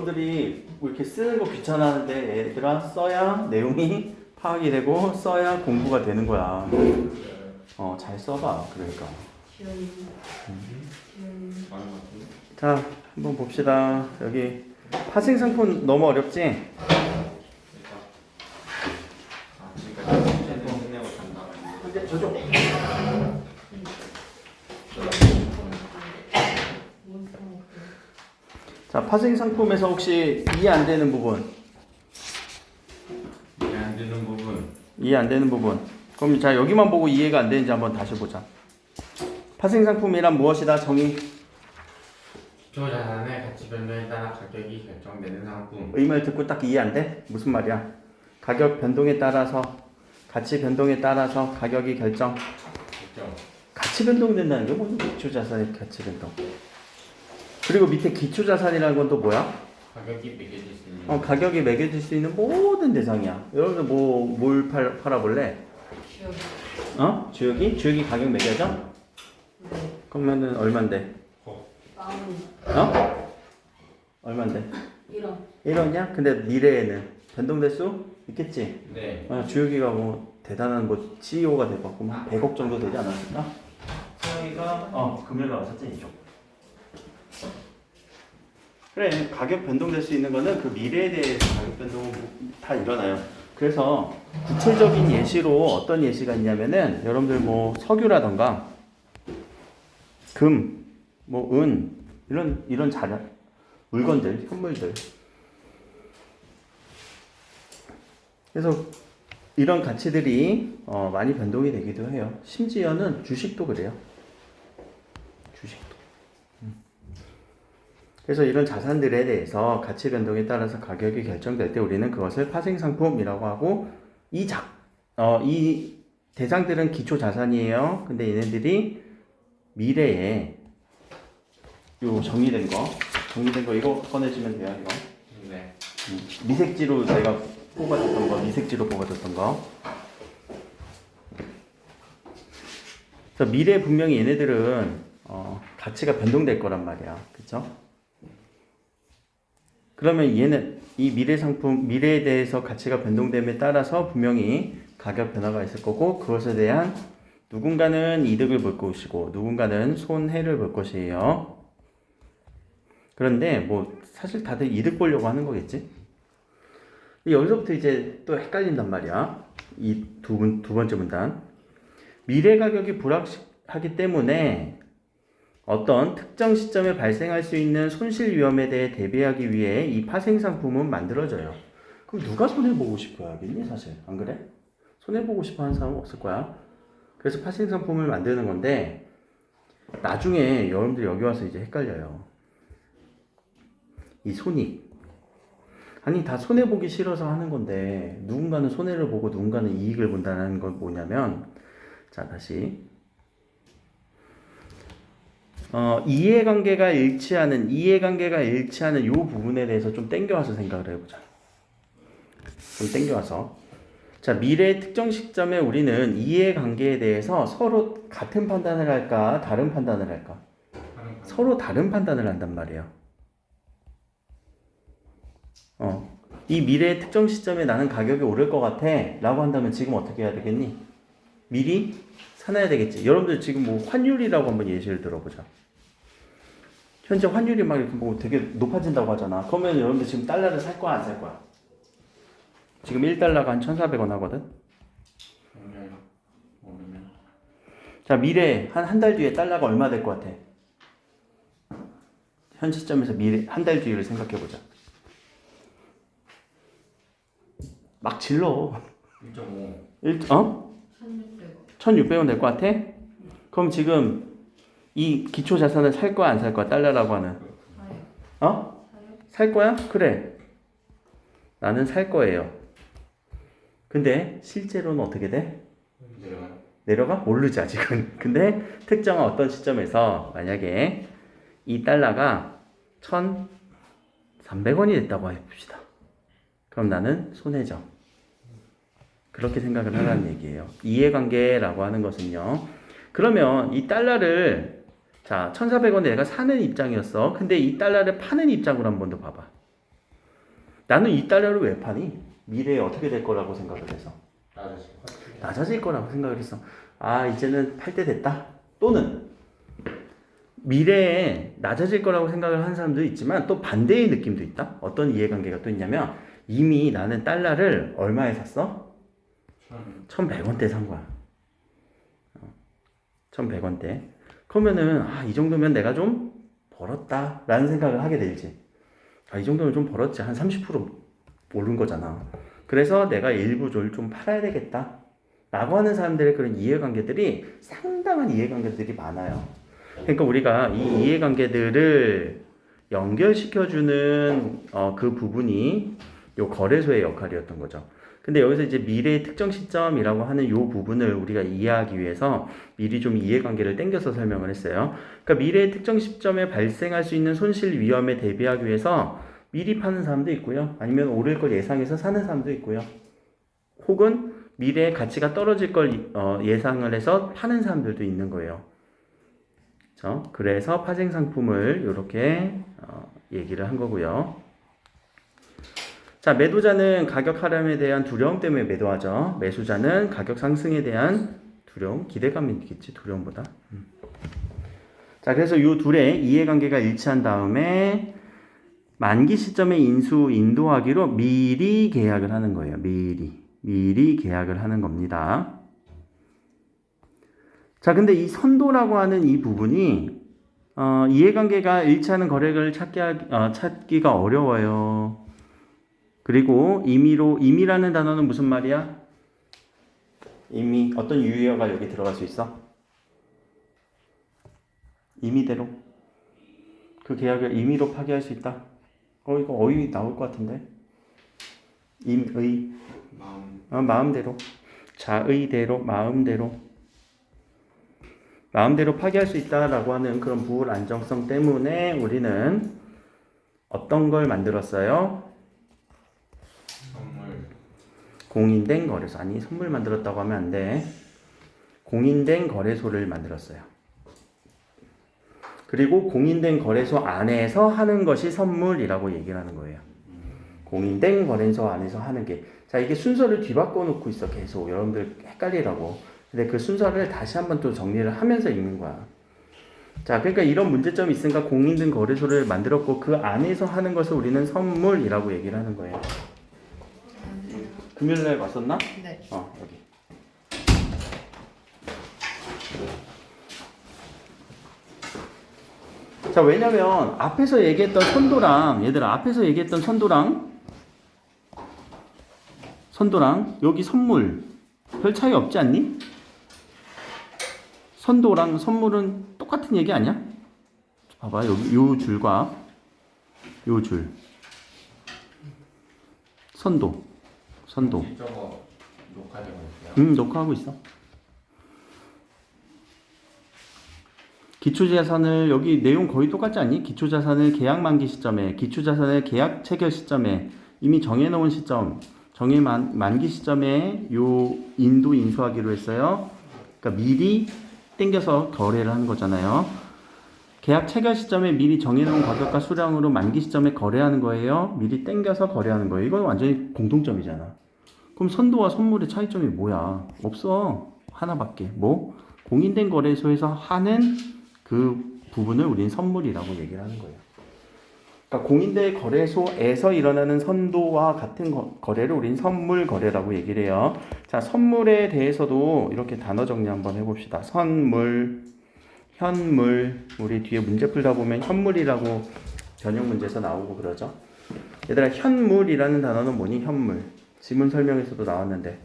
여러분들이 뭐 이렇게 쓰는 거 귀찮아하는데 얘들아 써야 내용이 파악이 되고 써야 공부가 되는 거야. 잘 써봐. 그러니까. 자, 한번 봅시다. 여기 파생 상품 너무 어렵지? 근데 저쪽. 자, 파생 상품에서 혹시 이해 안 되는 부분? 이해 안 되는 부분. 그럼 자, 여기만 보고 이해가 안 되는지 한번 다시 보자. 파생 상품이란 무엇이다? 정의. 기초 자산의 가치 변동에 따라 가격이 결정되는 상품. 의미를 듣고 딱 이해 안 돼? 무슨 말이야? 가격 변동에 따라서 가치 변동에 따라서 가격이 결정. 가치 변동된다는 게 뭐지? 기초 자산의 가치 변동. 그리고 밑에 기초 자산이라는 건 또 뭐야? 가격이 매겨질 수 있는. 가격이 매겨질 수 있는 모든 대상이야. 여러분들 뭘 팔아볼래? 주역이? 주역이 가격 매겨져? 네. 그러면은 얼만데? 얼만데? 1원. 1원이야? 근데 미래에는 변동될 수 있겠지? 네. 주혁이가 뭐 대단한 뭐 CEO가 돼갖고 한 100억 정도 되지 않았을까? 수영이가 금요일에 왔었지 이쪽. 그래, 가격 변동될 수 있는 거는 그 미래에 대해서 가격 변동 다 일어나요. 그래서 구체적인 예시로 어떤 예시가 있냐면은 여러분들 뭐 석유라던가 금, 뭐 은 이런 자료, 물건들, 현물들. 그래서 이런 가치들이 많이 변동이 되기도 해요. 심지어는 주식도 그래요. 주식도. 그래서 이런 자산들에 대해서 가치 변동에 따라서 가격이 결정될 때 우리는 그것을 파생상품이라고 하고 이 대상들은 기초 자산이에요. 근데 얘네들이 미래에 요 정리된 거 이거 꺼내주면 돼요. 이거. 네. 미색지로 내가 뽑아줬던 거, 미색지로 뽑아줬던 거. 그래서 미래 분명히 얘네들은 가치가 변동될 거란 말이야, 그렇죠? 그러면 얘는 이 미래 상품, 미래에 대해서 가치가 변동됨에 따라서 분명히 가격 변화가 있을 거고 그것에 대한 누군가는 이득을 볼 것이고 누군가는 손해를 볼 것이에요. 그런데 뭐 사실 다들 이득 보려고 하는 거겠지? 여기서부터 이제 또 헷갈린단 말이야. 이 두 번째 문단. 미래 가격이 불확실하기 때문에 어떤 특정 시점에 발생할 수 있는 손실 위험에 대해 대비하기 위해 이 파생 상품은 만들어져요. 그럼 누가 손해 보고 싶어 하겠니? 사실 안 그래? 손해 보고 싶어 하는 사람은 없을 거야. 그래서 파생 상품을 만드는 건데 나중에 여러분들 여기 와서 이제 헷갈려요. 이 손익. 아니 다 손해보기 싫어서 하는 건데 누군가는 손해를 보고 누군가는 이익을 본다는 건 뭐냐면 자 다시 이해관계가 일치하는 이 부분에 대해서 좀 땡겨와서 생각을 해보자. 좀 땡겨와서 자 미래의 특정 시점에 우리는 이해관계에 대해서 서로 같은 판단을 할까 다른 판단을 할까? 서로 다른 판단을 한단 말이에요. 이 미래의 특정 시점에 나는 가격이 오를 것 같아 라고 한다면 지금 어떻게 해야 되겠니? 미리 사놔야 되겠지. 여러분들 지금 뭐 환율이라고 한번 예시를 들어보자. 현재 환율이 막 이렇게 뭐 되게 높아진다고 하잖아. 그러면 여러분들 지금 달러를 살 거야 안 살 거야? 지금 1달러가 한 1,400원 하거든. 자 미래 한 달 뒤에 달러가 얼마 될 것 같아? 현 시점에서 미래 한 달 뒤를 생각해 보자. 막 질러. 1.5. 1,600원 될 것 같아? 그럼 지금 이 기초 자산을 살 거야 안 살 거야? 달러라고 하는. 살 거야? 그래. 나는 살 거예요. 근데 실제로는 어떻게 돼? 내려가? 모르지 아직은. 근데 특정한 어떤 시점에서 만약에 이 달러가 1,300원이 됐다고 해봅시다. 그럼 나는 손해죠. 그렇게 생각을 하라는 얘기예요. 이해관계라고 하는 것은요. 그러면 이 달러를 자 1,400원에 내가 사는 입장이었어. 근데 이 달러를 파는 입장으로 한 번 더 봐봐. 나는 이 달러를 왜 파니? 미래에 어떻게 될 거라고 생각을 해서 낮아질 낮아질 거라고 생각을 했어. 아, 이제는 팔 때 됐다. 또는 미래에 낮아질 거라고 생각을 하는 사람도 있지만 또 반대의 느낌도 있다. 어떤 이해관계가 또 있냐면 이미 나는 달러를 얼마에 샀어? 1,100원대 산 거야. 1,100원대. 그러면은 이 정도면 내가 좀 벌었다 라는 생각을 하게 되지. 이 정도면 좀 벌었지. 한 30% 오른 거잖아. 그래서 내가 일부 좀 팔아야 되겠다 라고 하는 사람들의 그런 이해관계들이 상당한 이해관계들이 많아요. 그러니까 우리가 이 이해관계들을 연결시켜주는 그 부분이 요 거래소의 역할이었던 거죠. 근데 여기서 이제 미래의 특정 시점이라고 하는 요 부분을 우리가 이해하기 위해서 미리 좀 이해관계를 땡겨서 설명을 했어요. 그러니까 미래의 특정 시점에 발생할 수 있는 손실 위험에 대비하기 위해서 미리 파는 사람도 있고요. 아니면 오를 걸 예상해서 사는 사람도 있고요. 혹은 미래의 가치가 떨어질 걸 예상을 해서 파는 사람들도 있는 거예요. 그렇죠? 그래서 파생 상품을 이렇게 얘기를 한 거고요. 자, 매도자는 가격 하락에 대한 두려움 때문에 매도하죠. 매수자는 가격 상승에 대한 두려움, 기대감이 있겠지, 두려움보다. 자, 그래서 이 둘의 이해관계가 일치한 다음에 만기 시점에 인도하기로 미리 계약을 하는 거예요. 미리 계약을 하는 겁니다. 자, 근데 이 선도라고 하는 이 부분이 이해관계가 일치하는 거래를 찾기가 어려워요. 그리고 임의라는 단어는 무슨 말이야? 임의, 어떤 유의어가 여기 들어갈 수 있어? 임의대로. 그 계약을 임의로 파기할 수 있다. 이거 어휘 나올 것 같은데. 임의. 마음대로. 자의대로, 마음대로 파기할 수 있다라고 하는 그런 불안정성 때문에 우리는 어떤 걸 만들었어요? 공인된 거래소. 아니, 선물 만들었다고 하면 안 돼. 공인된 거래소를 만들었어요. 그리고 공인된 거래소 안에서 하는 것이 선물이라고 얘기를 하는 거예요. 공인된 거래소 안에서 하는 게. 자, 이게 순서를 뒤바꿔 놓고 있어, 계속. 여러분들 헷갈리라고. 근데 그 순서를 다시 한번 또 정리를 하면서 읽는 거야. 자, 그러니까 이런 문제점이 있으니까 공인된 거래소를 만들었고 그 안에서 하는 것을 우리는 선물이라고 얘기를 하는 거예요. 금요일날 왔었나? 네. 여기. 자, 왜냐면 앞에서 얘기했던 선도랑 얘들아 앞에서 얘기했던 선도랑 여기 선물 별 차이 없지 않니? 선도랑 선물은 똑같은 얘기 아니야? 봐봐, 여기 요 줄과 요 줄. 선도. 저거 녹화되고 있어요? 녹화하고 있어. 기초자산을 여기 내용 거의 똑같지 않니? 기초자산을 계약 만기 시점에, 기초자산을 계약 체결 시점에 이미 정해놓은 시점, 만기 시점에 요 인수하기로 했어요. 그러니까 미리 땡겨서 거래를 하는 거잖아요. 계약 체결 시점에 미리 정해놓은 가격과 수량으로 만기 시점에 거래하는 거예요. 미리 땡겨서 거래하는 거예요. 이건 완전히 공통점이잖아. 그럼 선도와 선물의 차이점이 뭐야? 없어. 하나밖에. 뭐? 공인된 거래소에서 하는 그 부분을 우린 선물이라고 얘기를 하는 거예요. 그러니까 공인된 거래소에서 일어나는 선도와 같은 거래를 우린 선물 거래라고 얘기를 해요. 자, 선물에 대해서도 이렇게 단어 정리 한번 해봅시다. 선물, 현물. 우리 뒤에 문제 풀다 보면 현물이라고 변형 문제에서 나오고 그러죠. 얘들아, 현물이라는 단어는 뭐니? 현물. 지문 설명에서도 나왔는데.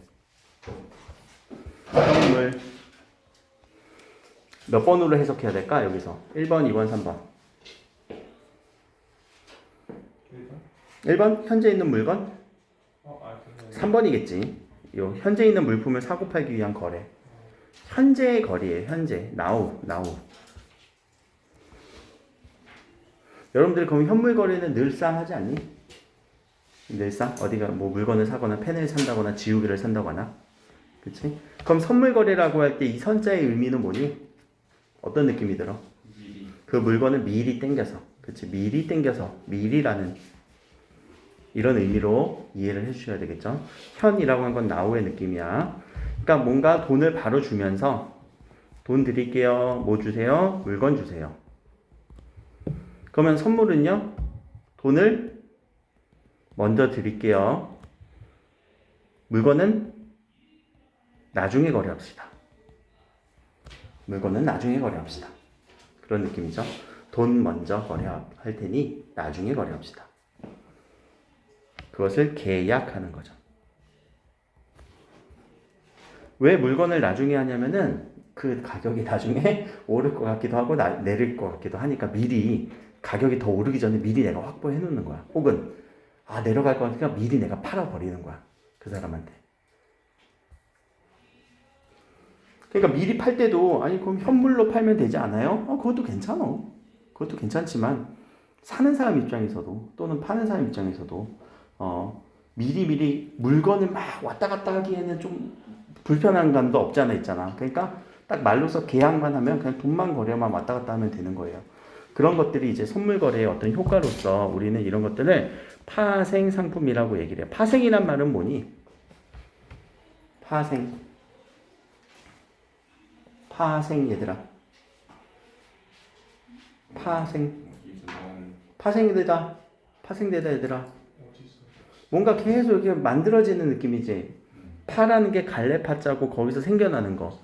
현물. 몇 번으로 해석해야 될까? 여기서 1번, 2번, 3번. 1번? 현재 있는 물건? 3번이겠지. 요 현재 있는 물품을 사고 팔기 위한 거래. 현재의 거래예요. 현재. now. 여러분들 그럼 현물 거래는 늘상 하지 않니? 늘상? 어디가 뭐 물건을 사거나 펜을 산다거나 지우개를 산다거나. 그치? 그럼 선물 거래라고 할 때 이 선자의 의미는 뭐니? 어떤 느낌이 들어? 그 물건을 미리 땡겨서. 그치? 미리 땡겨서. 미리라는 이런 의미로 이해를 해주셔야 되겠죠. 현이라고 한 건 now의 느낌이야. 그러니까 뭔가 돈을 바로 주면서 돈 드릴게요. 뭐 주세요? 물건 주세요. 그러면 선물은요? 돈을 먼저 드릴게요. 물건은 나중에 거래합시다. 물건은 나중에 거래합시다. 그런 느낌이죠. 돈 먼저 거래할 테니 나중에 거래합시다. 그것을 계약하는 거죠. 왜 물건을 나중에 하냐면은 그 가격이 나중에 오를 것 같기도 하고 내릴 것 같기도 하니까 미리 가격이 더 오르기 전에 미리 내가 확보해 놓는 거야. 혹은 내려갈 거니까 미리 내가 팔아버리는 거야. 그 사람한테. 그러니까 미리 팔 때도 그럼 현물로 팔면 되지 않아요? 그것도 괜찮아. 그것도 괜찮지만 사는 사람 입장에서도 또는 파는 사람 입장에서도 미리 물건을 막 왔다 갔다 하기에는 좀 불편한 감도 없지 않아 있잖아. 그러니까 딱 말로서 계약만 하면 그냥 돈만 거래만 왔다 갔다 하면 되는 거예요. 그런 것들이 이제 선물 거래의 어떤 효과로서 우리는 이런 것들을 파생 상품이라고 얘기를 해요. 파생이란 말은 뭐니? 파생 얘들아. 파생되다 얘들아. 뭔가 계속 이렇게 만들어지는 느낌이지. 파라는 게 갈래파자고 거기서 생겨나는 거.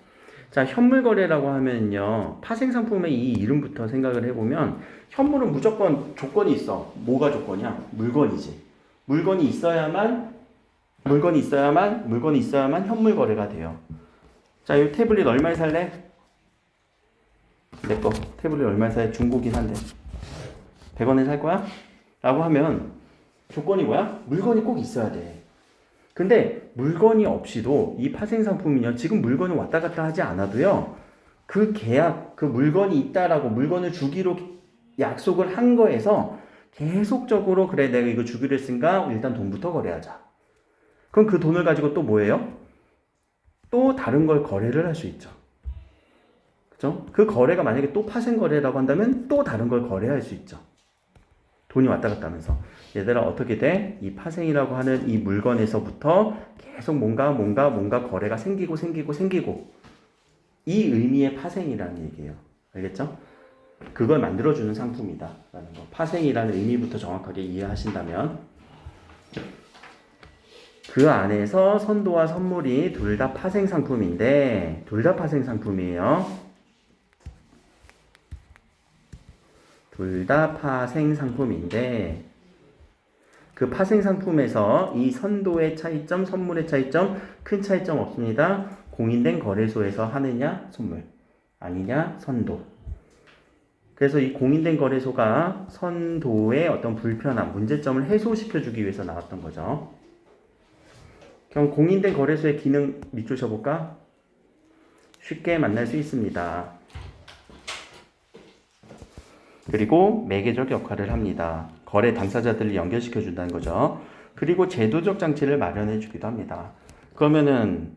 자, 현물 거래라고 하면요. 파생 상품의 이 이름부터 생각을 해보면 현물은 무조건 조건이 있어. 뭐가 조건이야? 물건이지. 물건이 있어야만 현물 거래가 돼요. 자, 이 태블릿 얼마에 살래? 내 거. 태블릿 얼마에 살래? 중고긴 한데. 100원에 살 거야? 라고 하면 조건이 뭐야? 물건이 꼭 있어야 돼. 근데 물건이 없이도 이 파생 상품은요, 지금 물건이 왔다 갔다 하지 않아도요, 그 계약, 그 물건이 있다라고 물건을 주기로 약속을 한 거에서 계속적으로 그래, 내가 이거 주기로 했으니까 일단 돈부터 거래하자. 그럼 그 돈을 가지고 또 뭐예요? 또 다른 걸 거래를 할 수 있죠. 그죠? 그 거래가 만약에 또 파생 거래라고 한다면 또 다른 걸 거래할 수 있죠. 돈이 왔다 갔다 하면서. 얘들아, 어떻게 돼? 이 파생이라고 하는 이 물건에서부터 계속 뭔가 거래가 생기고 이 의미의 파생이라는 얘기예요. 알겠죠? 그걸 만들어주는 상품이다 라는 거. 파생이라는 의미부터 정확하게 이해하신다면 그 안에서 선도와 선물이 둘 다 파생 상품인데, 둘 다 파생 상품이에요. 둘 다 파생 상품인데, 그 파생 상품에서 이 선도의 차이점, 선물의 차이점, 큰 차이점 없습니다. 공인된 거래소에서 하느냐, 선물. 아니냐, 선도. 그래서 이 공인된 거래소가 선도의 어떤 불편함, 문제점을 해소시켜주기 위해서 나왔던 거죠. 그럼 공인된 거래소의 기능 밑줄 쳐볼까? 쉽게 만날 수 있습니다. 그리고 매개적 역할을 합니다. 거래 당사자들을 연결시켜 준다는 거죠. 그리고 제도적 장치를 마련해 주기도 합니다. 그러면은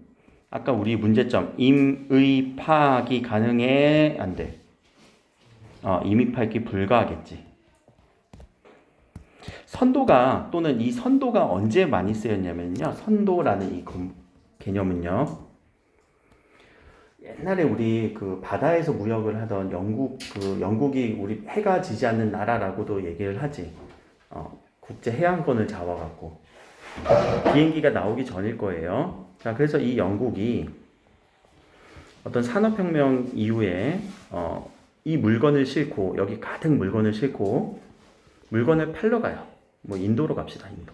아까 우리 문제점 임의 파악이 가능해? 안 돼. 임의 파악이 불가하겠지. 선도가 또는 이 선도가 언제 많이 쓰였냐면요. 선도라는 이 개념은요. 옛날에 우리 그 바다에서 무역을 하던 영국이 우리 해가 지지 않는 나라라고도 얘기를 하지. 국제 해양권을 잡아갖고 비행기가 나오기 전일 거예요. 자, 그래서 이 영국이 어떤 산업혁명 이후에 이 물건을 싣고 여기 가득 물건을 싣고 물건을 팔러 가요. 뭐 인도로 갑시다, 인도.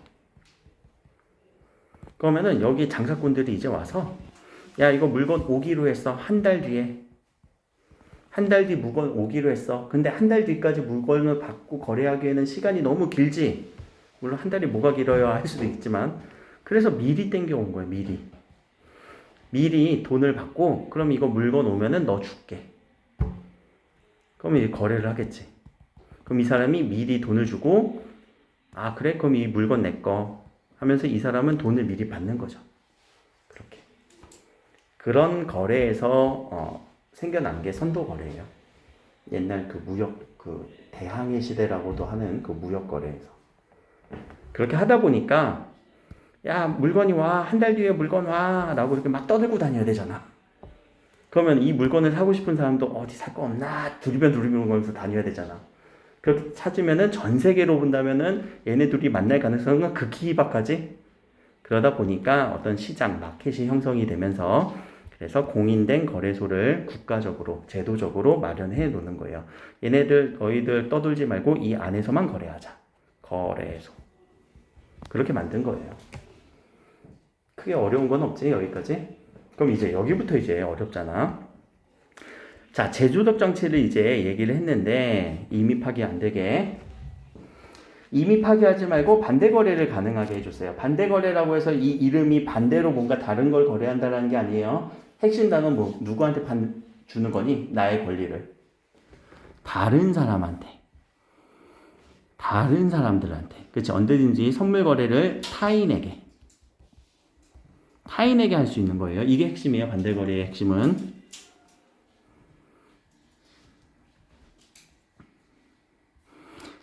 그러면은 여기 장사꾼들이 이제 와서 야, 이거 물건 오기로 했어. 한 달 뒤에. 한 달 뒤 물건 오기로 했어. 근데 한 달 뒤까지 물건을 받고 거래하기에는 시간이 너무 길지. 물론 한 달이 뭐가 길어야 할 수도 있지만. 그래서 미리 땡겨온 거예요, 미리. 미리 돈을 받고, 그럼 이거 물건 오면은 너 줄게. 그럼 이제 거래를 하겠지. 그럼 이 사람이 미리 돈을 주고, 그래? 그럼 이 물건 내 거. 하면서 이 사람은 돈을 미리 받는 거죠. 그렇게. 그런 거래에서 생겨난 게 선도 거래예요. 옛날 그 무역, 그 대항해 시대라고도 하는 그 무역 거래에서. 그렇게 하다 보니까 야 물건이 와, 한 달 뒤에 물건 와 라고 이렇게 막 떠들고 다녀야 되잖아. 그러면 이 물건을 사고 싶은 사람도 어디 살 거 없나 두리번두리번 다녀야 되잖아. 그렇게 찾으면은 전 세계로 본다면은 얘네 둘이 만날 가능성은 극히 희박하지. 그러다 보니까 어떤 시장, 마켓이 형성이 되면서 그래서 공인된 거래소를 국가적으로, 제도적으로 마련해 놓는 거예요. 얘네들, 너희들 떠돌지 말고 이 안에서만 거래하자. 거래소. 그렇게 만든 거예요. 크게 어려운 건 없지, 여기까지? 그럼 이제 여기부터 이제 어렵잖아. 자, 제조적 장치를 이제 얘기를 했는데 이미 파기 안 되게 이미 파기하지 말고 반대 거래를 가능하게 해줬어요. 반대 거래라고 해서 이 이름이 반대로 뭔가 다른 걸 거래한다는 게 아니에요. 핵심 단어는 뭐 누구한테 주는 거니? 나의 권리를 다른 사람한테, 다른 사람들한테, 그렇지? 언제든지 선물 거래를 타인에게 할 수 있는 거예요. 이게 핵심이에요. 반대 거래의 핵심은.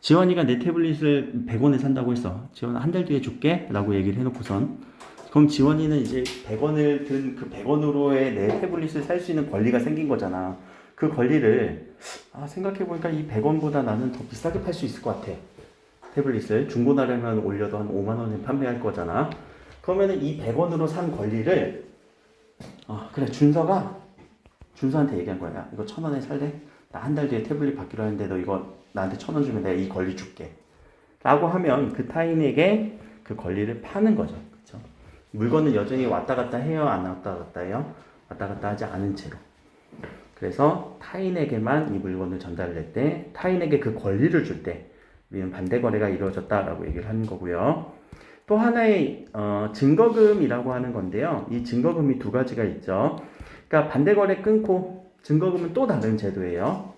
지원이가 내 태블릿을 100원에 산다고 했어. 지원아 한 달 뒤에 줄게 라고 얘기를 해놓고선 그럼 지원이는 이제 100원을 든 그 100원으로의 내 태블릿을 살 수 있는 권리가 생긴 거잖아. 그 권리를 생각해보니까 이 100원보다 나는 더 비싸게 팔 수 있을 것 같아. 태블릿을 중고나라면 올려도 한 5만 원에 판매할 거잖아. 그러면은 이 100원으로 산 권리를 그래 준서한테 얘기한 거야. 이거 1,000원에 살래? 나 한 달 뒤에 태블릿 받기로 하는데 너 이거 나한테 1,000원 주면 내가 이 권리 줄게 라고 하면 그 타인에게 그 권리를 파는 거죠. 그렇죠? 물건은 여전히 왔다 갔다 해요? 안 왔다 갔다 해요? 왔다 갔다 하지 않은 채로. 그래서 타인에게만 이 물건을 전달할 때 타인에게 그 권리를 줄 때 우리는 반대 거래가 이루어졌다라고 얘기를 하는 거고요. 또 하나의 증거금이라고 하는 건데요. 이 증거금이 두 가지가 있죠. 그러니까 반대 거래 끊고 증거금은 또 다른 제도예요.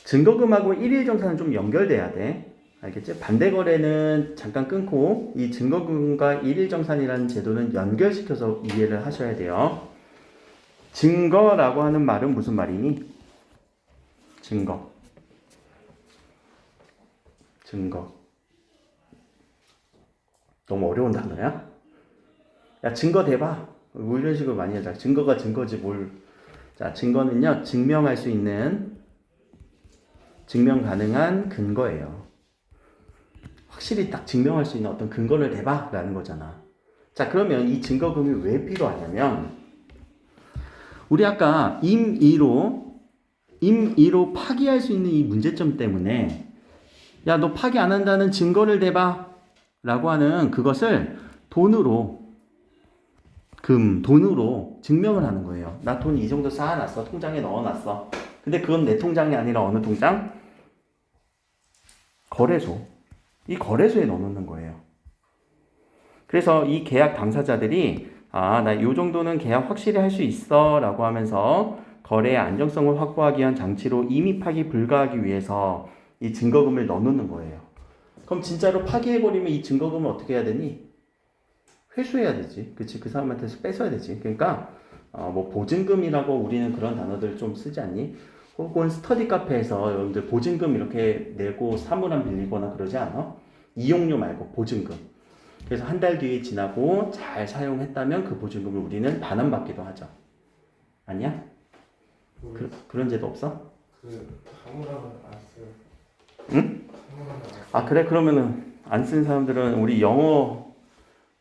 증거금하고 일일정산은 좀 연결돼야 돼. 알겠지? 반대 거래는 잠깐 끊고 이 증거금과 일일정산이라는 제도는 연결시켜서 이해를 하셔야 돼요. 증거라고 하는 말은 무슨 말이니? 증거. 너무 어려운 단어야? 야, 증거 대봐. 뭐 이런 식으로 많이 하자. 증거가 증거지 뭘. 자, 증거는요, 증명할 수 있는, 증명 가능한 근거예요. 확실히 딱 증명할 수 있는 어떤 근거를 대봐 라는 거잖아. 자, 그러면 이 증거금이 왜 필요하냐면 우리 아까 임의로 파기할 수 있는 이 문제점 때문에 야, 너 파기 안 한다는 증거를 대봐 라고 하는 그것을 돈으로 증명을 하는 거예요. 나 돈 이 정도 쌓아놨어. 통장에 넣어놨어. 근데 그건 내 통장이 아니라 어느 통장? 거래소. 이 거래소에 넣어놓는 거예요. 그래서 이 계약 당사자들이 나 이 정도는 계약 확실히 할 수 있어 라고 하면서 거래의 안정성을 확보하기 위한 장치로 이미 파기 불가하기 위해서 이 증거금을 넣어놓는 거예요. 그럼 진짜로 파기해버리면 이 증거금을 어떻게 해야 되니? 회수해야 되지. 그치? 그 사람한테서 뺏어야 되지. 그러니까 뭐 보증금이라고 우리는 그런 단어들 좀 쓰지 않니? 혹은 스터디 카페에서 여러분들 보증금 이렇게 내고 사물함 빌리거나 그러지 않아? 이용료 말고 보증금. 그래서 한 달 뒤에 지나고 잘 사용했다면 그 보증금을 우리는 반환받기도 하죠. 아니야? 그런 제도 없어? 사물함은 안 써요. 응? 그래? 그러면은 안 쓴 사람들은 우리 영어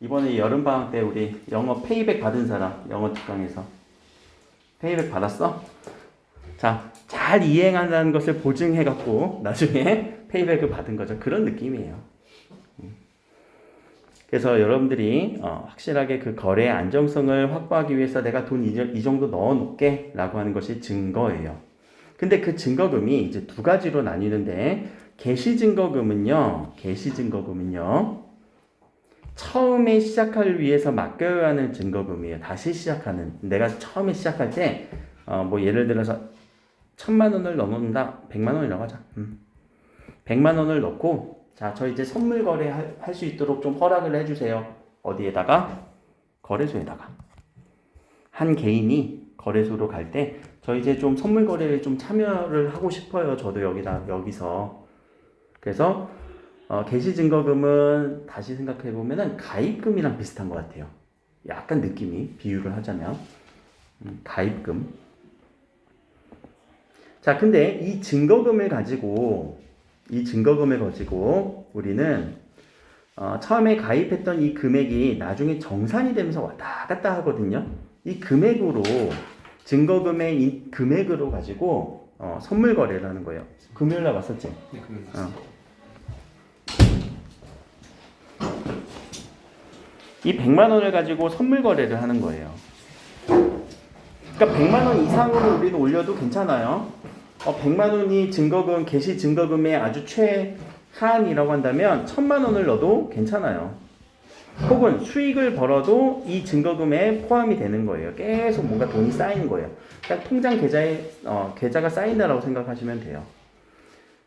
이번에 여름방학 때 우리 영어 페이백 받은 사람, 영어 특강에서 페이백 받았어? 자, 잘 이행한다는 것을 보증해갖고 나중에 페이백을 받은 거죠. 그런 느낌이에요. 그래서 여러분들이 확실하게 그 거래의 안정성을 확보하기 위해서 내가 돈 이 정도 넣어놓게 라고 하는 것이 증거예요. 근데 그 증거금이 이제 두 가지로 나뉘는데 개시증거금은요. 처음에 시작을 위해서 맡겨야 하는 증거금이에요. 다시 시작하는. 내가 처음에 시작할 때 뭐 예를 들어서 1,000만 원을 넣는다. 100만 원이라고 하자. 100만 원을 넣고 자, 저 이제 선물 거래 할 수 있도록 좀 허락을 해주세요. 어디에다가? 거래소에다가. 한 개인이 거래소로 갈 때 저 이제 좀 선물 거래에 좀 참여를 하고 싶어요. 저도 여기서. 그래서 개시증거금은 다시 생각해 보면은 가입금이랑 비슷한 것 같아요. 약간 느낌이 비유를 하자면 가입금. 자, 근데 이 증거금을 가지고 우리는 처음에 가입했던 이 금액이 나중에 정산이 되면서 왔다 갔다 하거든요. 이 금액으로 증거금의 이 금액으로 가지고 선물 거래를 하는 거예요. 금요일 날 왔었지? 네, 금요일 났어요. 이 100만 원을 가지고 선물 거래를 하는 거예요. 그러니까 100만 원 이상으로 우리는 올려도 괜찮아요. 100만 원이 증거금, 개시 증거금의 아주 최하한이라고 한다면 1000만 원을 넣어도 괜찮아요. 혹은 수익을 벌어도 이 증거금에 포함이 되는 거예요. 계속 뭔가 돈이 쌓이는 거예요. 그러니까 통장 계좌가 쌓인다라고 생각하시면 돼요.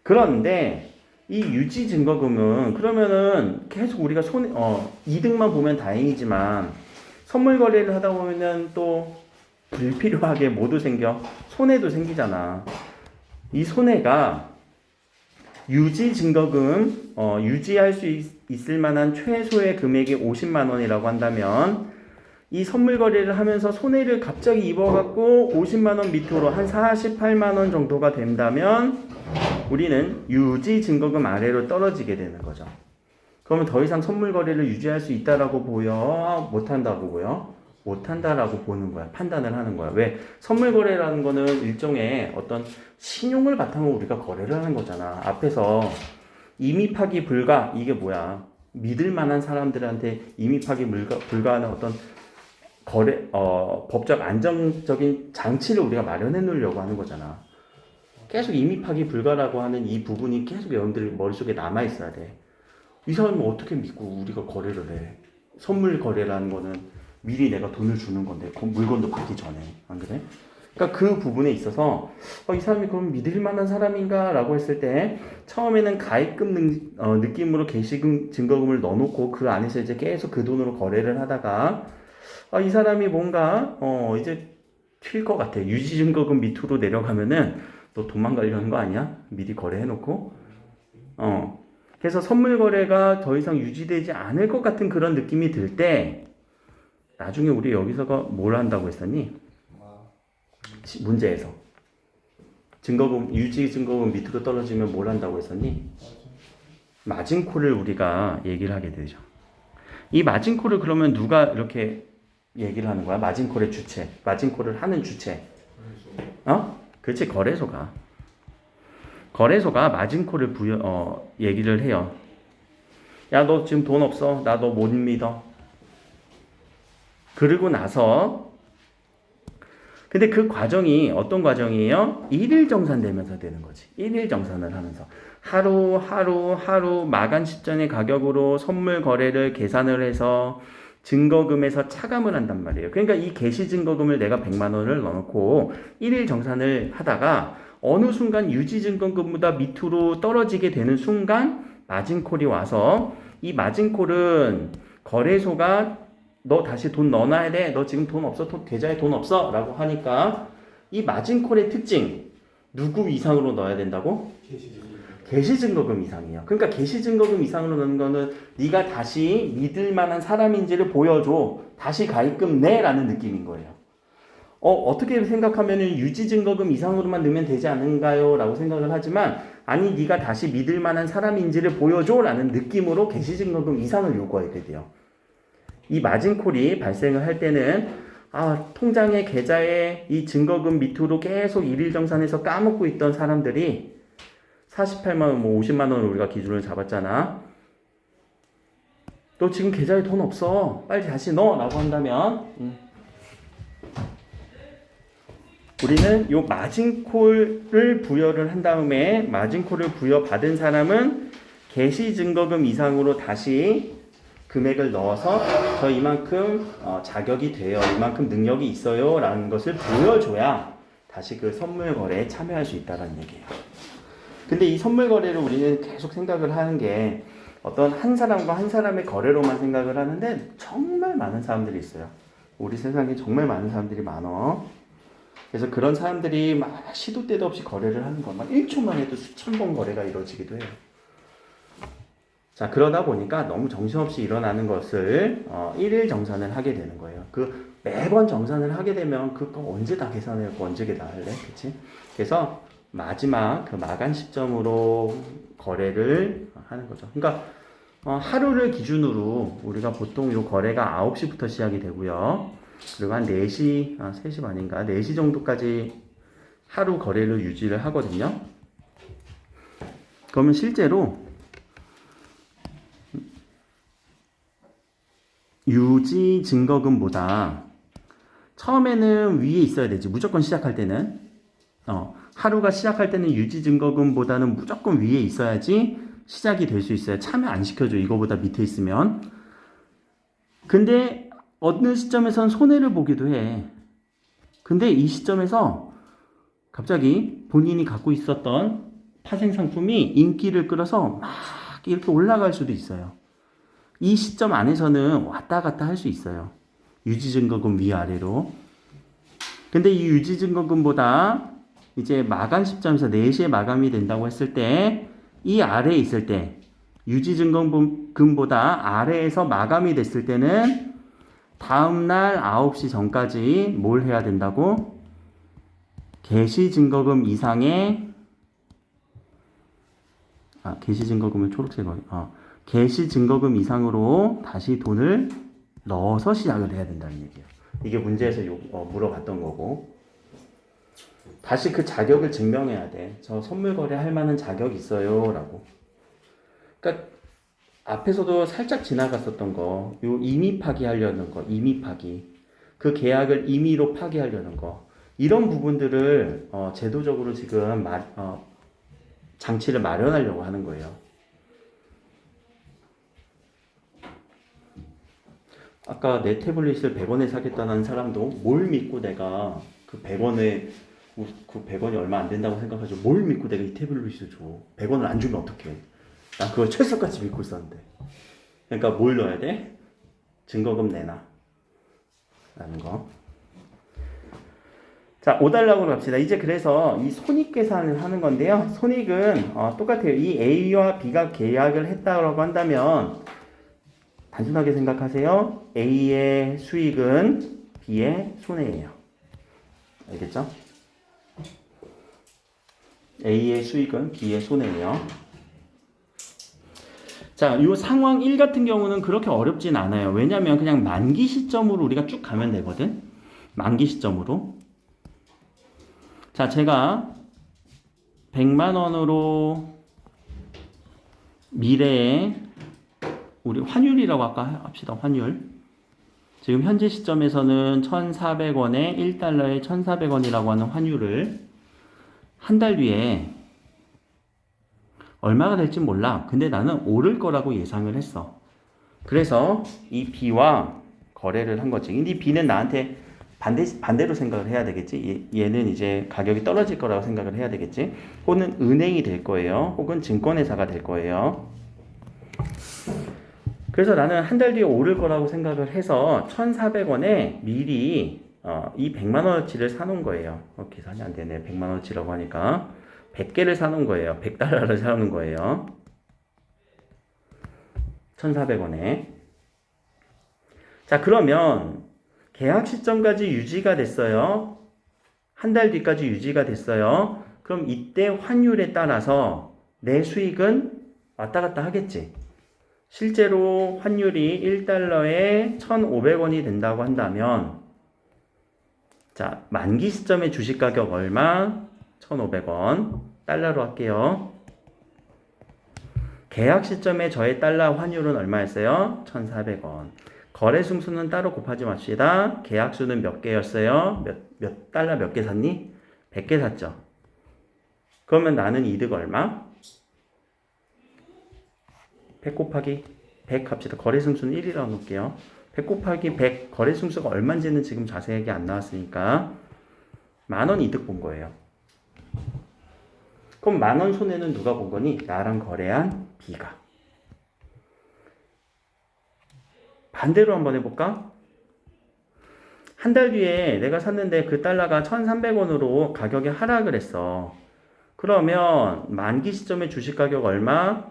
그런데 이 유지 증거금은 그러면은 계속 우리가 이득만 보면 다행이지만 선물 거래를 하다 보면은 또 불필요하게 뭐도 생겨? 손해도 생기잖아. 이 손해가 유지 증거금, 유지할 수 있을 만한 최소의 금액이 50만 원이라고 한다면 이 선물 거래를 하면서 손해를 갑자기 입어갖고 50만 원 밑으로 한 48만 원 정도가 된다면 우리는 유지 증거금 아래로 떨어지게 되는 거죠. 그러면 더 이상 선물 거래를 유지할 수 있다라고 보여? 못한다고 보여? 못한다라고 보는 거야. 판단을 하는 거야. 왜? 선물 거래라는 거는 일종의 어떤 신용을 바탕으로 우리가 거래를 하는 거잖아. 앞에서 임의 불가, 이게 뭐야? 믿을 만한 사람들한테 임의 불가하는 어떤 법적 안정적인 장치를 우리가 마련해 놓으려고 하는 거잖아. 계속 임의 불가라고 하는 이 부분이 계속 여러분들 머릿속에 남아 있어야 돼. 이 사람은 어떻게 믿고 우리가 거래를 해? 선물 거래라는 거는 미리 내가 돈을 주는 건데 물건도 받기 전에, 안 그래? 그러니까 그 부분에 있어서 이 사람이 그럼 믿을 만한 사람인가 라고 했을 때 처음에는 가입금 느낌으로 개시금 증거금을 넣어놓고 그 안에서 이제 계속 그 돈으로 거래를 하다가 이 사람이 뭔가 이제 튈 것 같아. 유지 증거금 밑으로 내려가면은 너 도망가려는 거 아니야? 미리 거래해놓고 그래서 선물 거래가 더 이상 유지되지 않을 것 같은 그런 느낌이 들 때 나중에 우리 여기서가 뭘 한다고 했었니? 문제에서 유지 증거금 밑으로 떨어지면 뭘 한다고 했었니? 마진콜을 우리가 얘기를 하게 되죠. 이 마진콜을 그러면 누가 이렇게 얘기를 하는 거야? 마진콜의 주체, 마진콜을 하는 주체. 그렇지, 거래소가 마진콜을 얘기를 해요. 야, 너 지금 돈 없어. 나 너 못 믿어. 그러고 나서 근데 그 과정이 어떤 과정이에요? 일일 정산되면서 되는 거지. 일일 정산을 하면서 하루 마감 시점의 가격으로 선물 거래를 계산을 해서 증거금에서 차감을 한단 말이에요. 그러니까 이 개시 증거금을 내가 100만 원을 넣어놓고 일일 정산을 하다가 어느 순간 유지 증거금보다 밑으로 떨어지게 되는 순간 마진콜이 와서 이 마진콜은 거래소가 너 다시 돈 넣어놔야 돼. 너 지금 돈 없어. 계좌에 돈 없어. 라고 하니까 이 마진콜의 특징 누구 이상으로 넣어야 된다고? 개시증거금 이상이에요. 그러니까 개시증거금 이상으로 넣는 거는 네가 다시 믿을 만한 사람인지를 보여줘. 다시 가입금 내 라는 느낌인 거예요. 어떻게 생각하면 유지증거금 이상으로만 넣으면 되지 않은가요? 라고 생각을 하지만 아니 네가 다시 믿을 만한 사람인지를 보여줘 라는 느낌으로 개시증거금 이상을 요구하게 돼요. 이 마진콜이 발생을 할 때는 통장의 계좌에 이 증거금 밑으로 계속 일일 정산해서 까먹고 있던 사람들이 48만 원, 50만 원을 우리가 기준을 잡았잖아. 너 지금 계좌에 돈 없어. 빨리 다시 넣어. 라고 한다면 우리는 요 마진콜을 부여를 한 다음에 마진콜을 부여받은 사람은 개시증거금 이상으로 다시 금액을 넣어서 저 이만큼 자격이 돼요. 이만큼 능력이 있어요. 라는 것을 보여줘야 다시 그 선물 거래에 참여할 수 있다는 얘기예요. 근데 이 선물 거래를 우리는 계속 생각을 하는 게 어떤 한 사람과 한 사람의 거래로만 생각을 하는데 정말 많은 사람들이 있어요. 우리 세상에 정말 많은 사람들이 많어. 그래서 그런 사람들이 막 시도 때도 없이 거래를 하는 거, 막 1초만 해도 수천 번 거래가 이루어지기도 해요. 자, 그러다 보니까 너무 정신없이 일어나는 것을 일일 정산을 하게 되는 거예요. 그 매번 정산을 하게 되면 그거 언제 다 계산하고 언제 다 할래? 그치? 그래서 마지막 그 마감 시점으로 거래를 하는 거죠. 그러니까 하루를 기준으로 우리가 보통 이 거래가 9시부터 시작이 되고요. 그리고 한 4시, 3시 반인가 4시 정도까지 하루 거래를 유지를 하거든요. 그러면 실제로 유지 증거금보다 처음에는 위에 있어야 되지. 무조건 시작할 때는 하루가 시작할 때는 유지 증거금보다는 무조건 위에 있어야지 시작이 될 수 있어요. 참여 안 시켜줘. 이거보다 밑에 있으면. 근데 어느 시점에선 손해를 보기도 해. 근데 이 시점에서 갑자기 본인이 갖고 있었던 파생 상품이 인기를 끌어서 막 이렇게 올라갈 수도 있어요. 이 시점 안에서는 왔다 갔다 할 수 있어요. 유지증거금 위아래로. 근데 이 유지증거금보다 이제 마감 시점에서 4시에 마감이 된다고 했을 때 이 아래에 있을 때 유지증거금보다 아래에서 마감이 됐을 때는 다음날 9시 전까지 뭘 해야 된다고? 개시증거금 이상의 개시증거금은 초록색으로 개시증거금 이상으로 다시 돈을 넣어서 시작을 해야 된다는 얘기예요. 이게 문제에서 물어봤던 거고. 다시 그 자격을 증명해야 돼. 저 선물 거래할 만한 자격 있어요 라고. 그러니까 앞에서도 살짝 지나갔었던 거, 요 임의 파기하려는 거, 임의 파기. 그 계약을 임의로 파기하려는 거. 이런 부분들을 제도적으로 지금 장치를 마련하려고 하는 거예요. 아까 내 태블릿을 100원에 사겠다는 사람도 뭘 믿고 내가 그 100원이 얼마 안 된다고 생각하죠. 뭘 믿고 내가 이 태블릿을 줘. 100원을 안 주면 어떡해. 난 그걸 철석같이 믿고 있었는데. 그러니까 뭘 넣어야 돼? 증거금 내놔. 라는 거. 자, 5달러로 갑시다. 이제 그래서 이 손익계산을 하는 건데요. 손익은 똑같아요. 이 A와 B가 계약을 했다고 한다면 단순하게 생각하세요. A의 수익은 B의 손해예요. 알겠죠? A의 수익은 B의 손해예요. 자, 이 상황 1 같은 경우는 그렇게 어렵진 않아요. 왜냐면 그냥 만기 시점으로 우리가 쭉 가면 되거든. 만기 시점으로. 자, 제가 100만 원으로 미래에 우리 환율이라고 아까 합시다. 환율. 지금 현재 시점에서는 1,400원에 1달러에 1,400원이라고 하는 환율을 한 달 뒤에 얼마가 될지 몰라. 근데 나는 오를 거라고 예상을 했어. 그래서 이 B와 거래를 한 거지. 근데 B는 나한테 반대로 생각을 해야 되겠지. 얘는 이제 가격이 떨어질 거라고 생각을 해야 되겠지. 혹은 은행이 될 거예요. 혹은 증권회사가 될 거예요. 그래서 나는 한 달 뒤에 오를 거라고 생각을 해서 1,400원에 미리 이 100만 원어치를 사놓은 거예요. 계산이 안 되네. 100만 원어치라고 하니까 100개를 사놓은 거예요. 100달러를 사놓은 거예요. 1,400원에. 자, 그러면 계약 시점까지 유지가 됐어요. 한 달 뒤까지 유지가 됐어요. 그럼 이때 환율에 따라서 내 수익은 왔다 갔다 하겠지. 실제로 환율이 1달러에 1,500원이 된다고 한다면 자, 만기 시점의 주식 가격 얼마? 1,500원. 달러로 할게요. 계약 시점에 저의 달러 환율은 얼마였어요? 1,400원. 거래 승수는 따로 곱하지 맙시다. 계약수는 몇 개였어요? 몇 달러 몇 개 샀니? 100개 샀죠. 그러면 나는 이득 얼마? 100 곱하기 100 합시다. 거래 승수는 1이라고 놓을게요. 100 곱하기 100 거래 승수가 얼마인지는 지금 자세하게 안 나왔으니까 10,000원 이득 본 거예요. 그럼 10,000원 손해는 누가 본 거니? 나랑 거래한 B가. 반대로 한번 해볼까? 한 달 뒤에 내가 샀는데 그 달러가 1,300원으로 가격이 하락을 했어. 그러면 만기 시점의 주식 가격 얼마?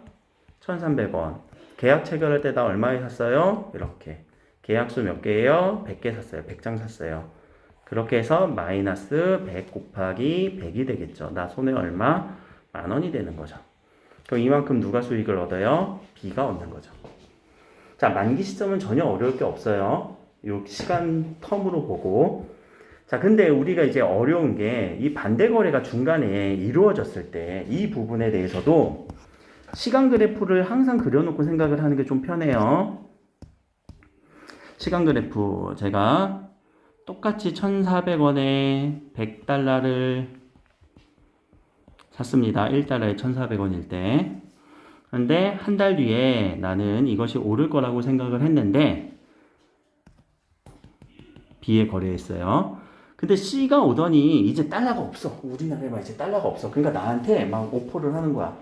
1,300원. 계약 체결할 때 나 얼마에 샀어요? 이렇게. 계약수 몇 개예요? 100개 샀어요. 100장 샀어요. 그렇게 해서 마이너스 100 곱하기 100이 되겠죠. 나 손해 얼마? 10,000원이 되는 거죠. 그럼 이만큼 누가 수익을 얻어요? B가 얻는 거죠. 자, 만기 시점은 전혀 어려울 게 없어요. 요 시간 텀으로 보고. 자, 근데 우리가 이제 어려운 게 이 반대 거래가 중간에 이루어졌을 때 이 부분에 대해서도 시간 그래프를 항상 그려놓고 생각을 하는 게 좀 편해요. 시간 그래프 제가 똑같이 1,400원에 100달러를 샀습니다. 1달러에 1,400원일 때. 그런데 한 달 뒤에 나는 이것이 오를 거라고 생각을 했는데 B에 거래했어요. 근데 C가 오더니 이제 달러가 없어. 우리나라에만 이제 달러가 없어. 그러니까 나한테 막 오퍼를 하는 거야.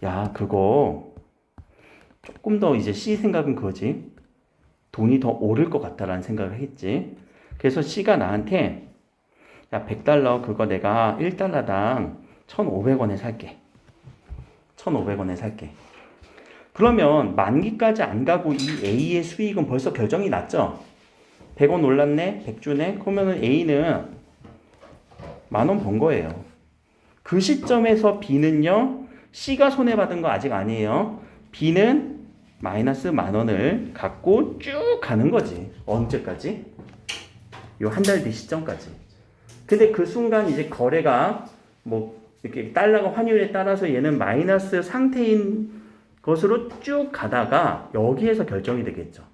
야, 그거 조금 더 이제 C 생각은 그거지. 돈이 더 오를 것 같다라는 생각을 했지. 그래서 C가 나한테 야, 100달러 그거 내가 1달러당 1,500원에 살게. 1,500원에 살게. 그러면 만기까지 안 가고 이 A의 수익은 벌써 결정이 났죠? 100원 올랐네? 100주네? 그러면 A는 10,000원 번 거예요. 그 시점에서 B는요, C가 손해받은 거 아직 아니에요. B는 마이너스 10,000원을 갖고 쭉 가는 거지. 언제까지? 요 한 달 뒤 시점까지. 근데 그 순간 이제 거래가 뭐 이렇게 달러가 환율에 따라서 얘는 마이너스 상태인 것으로 쭉 가다가 여기에서 결정이 되겠죠.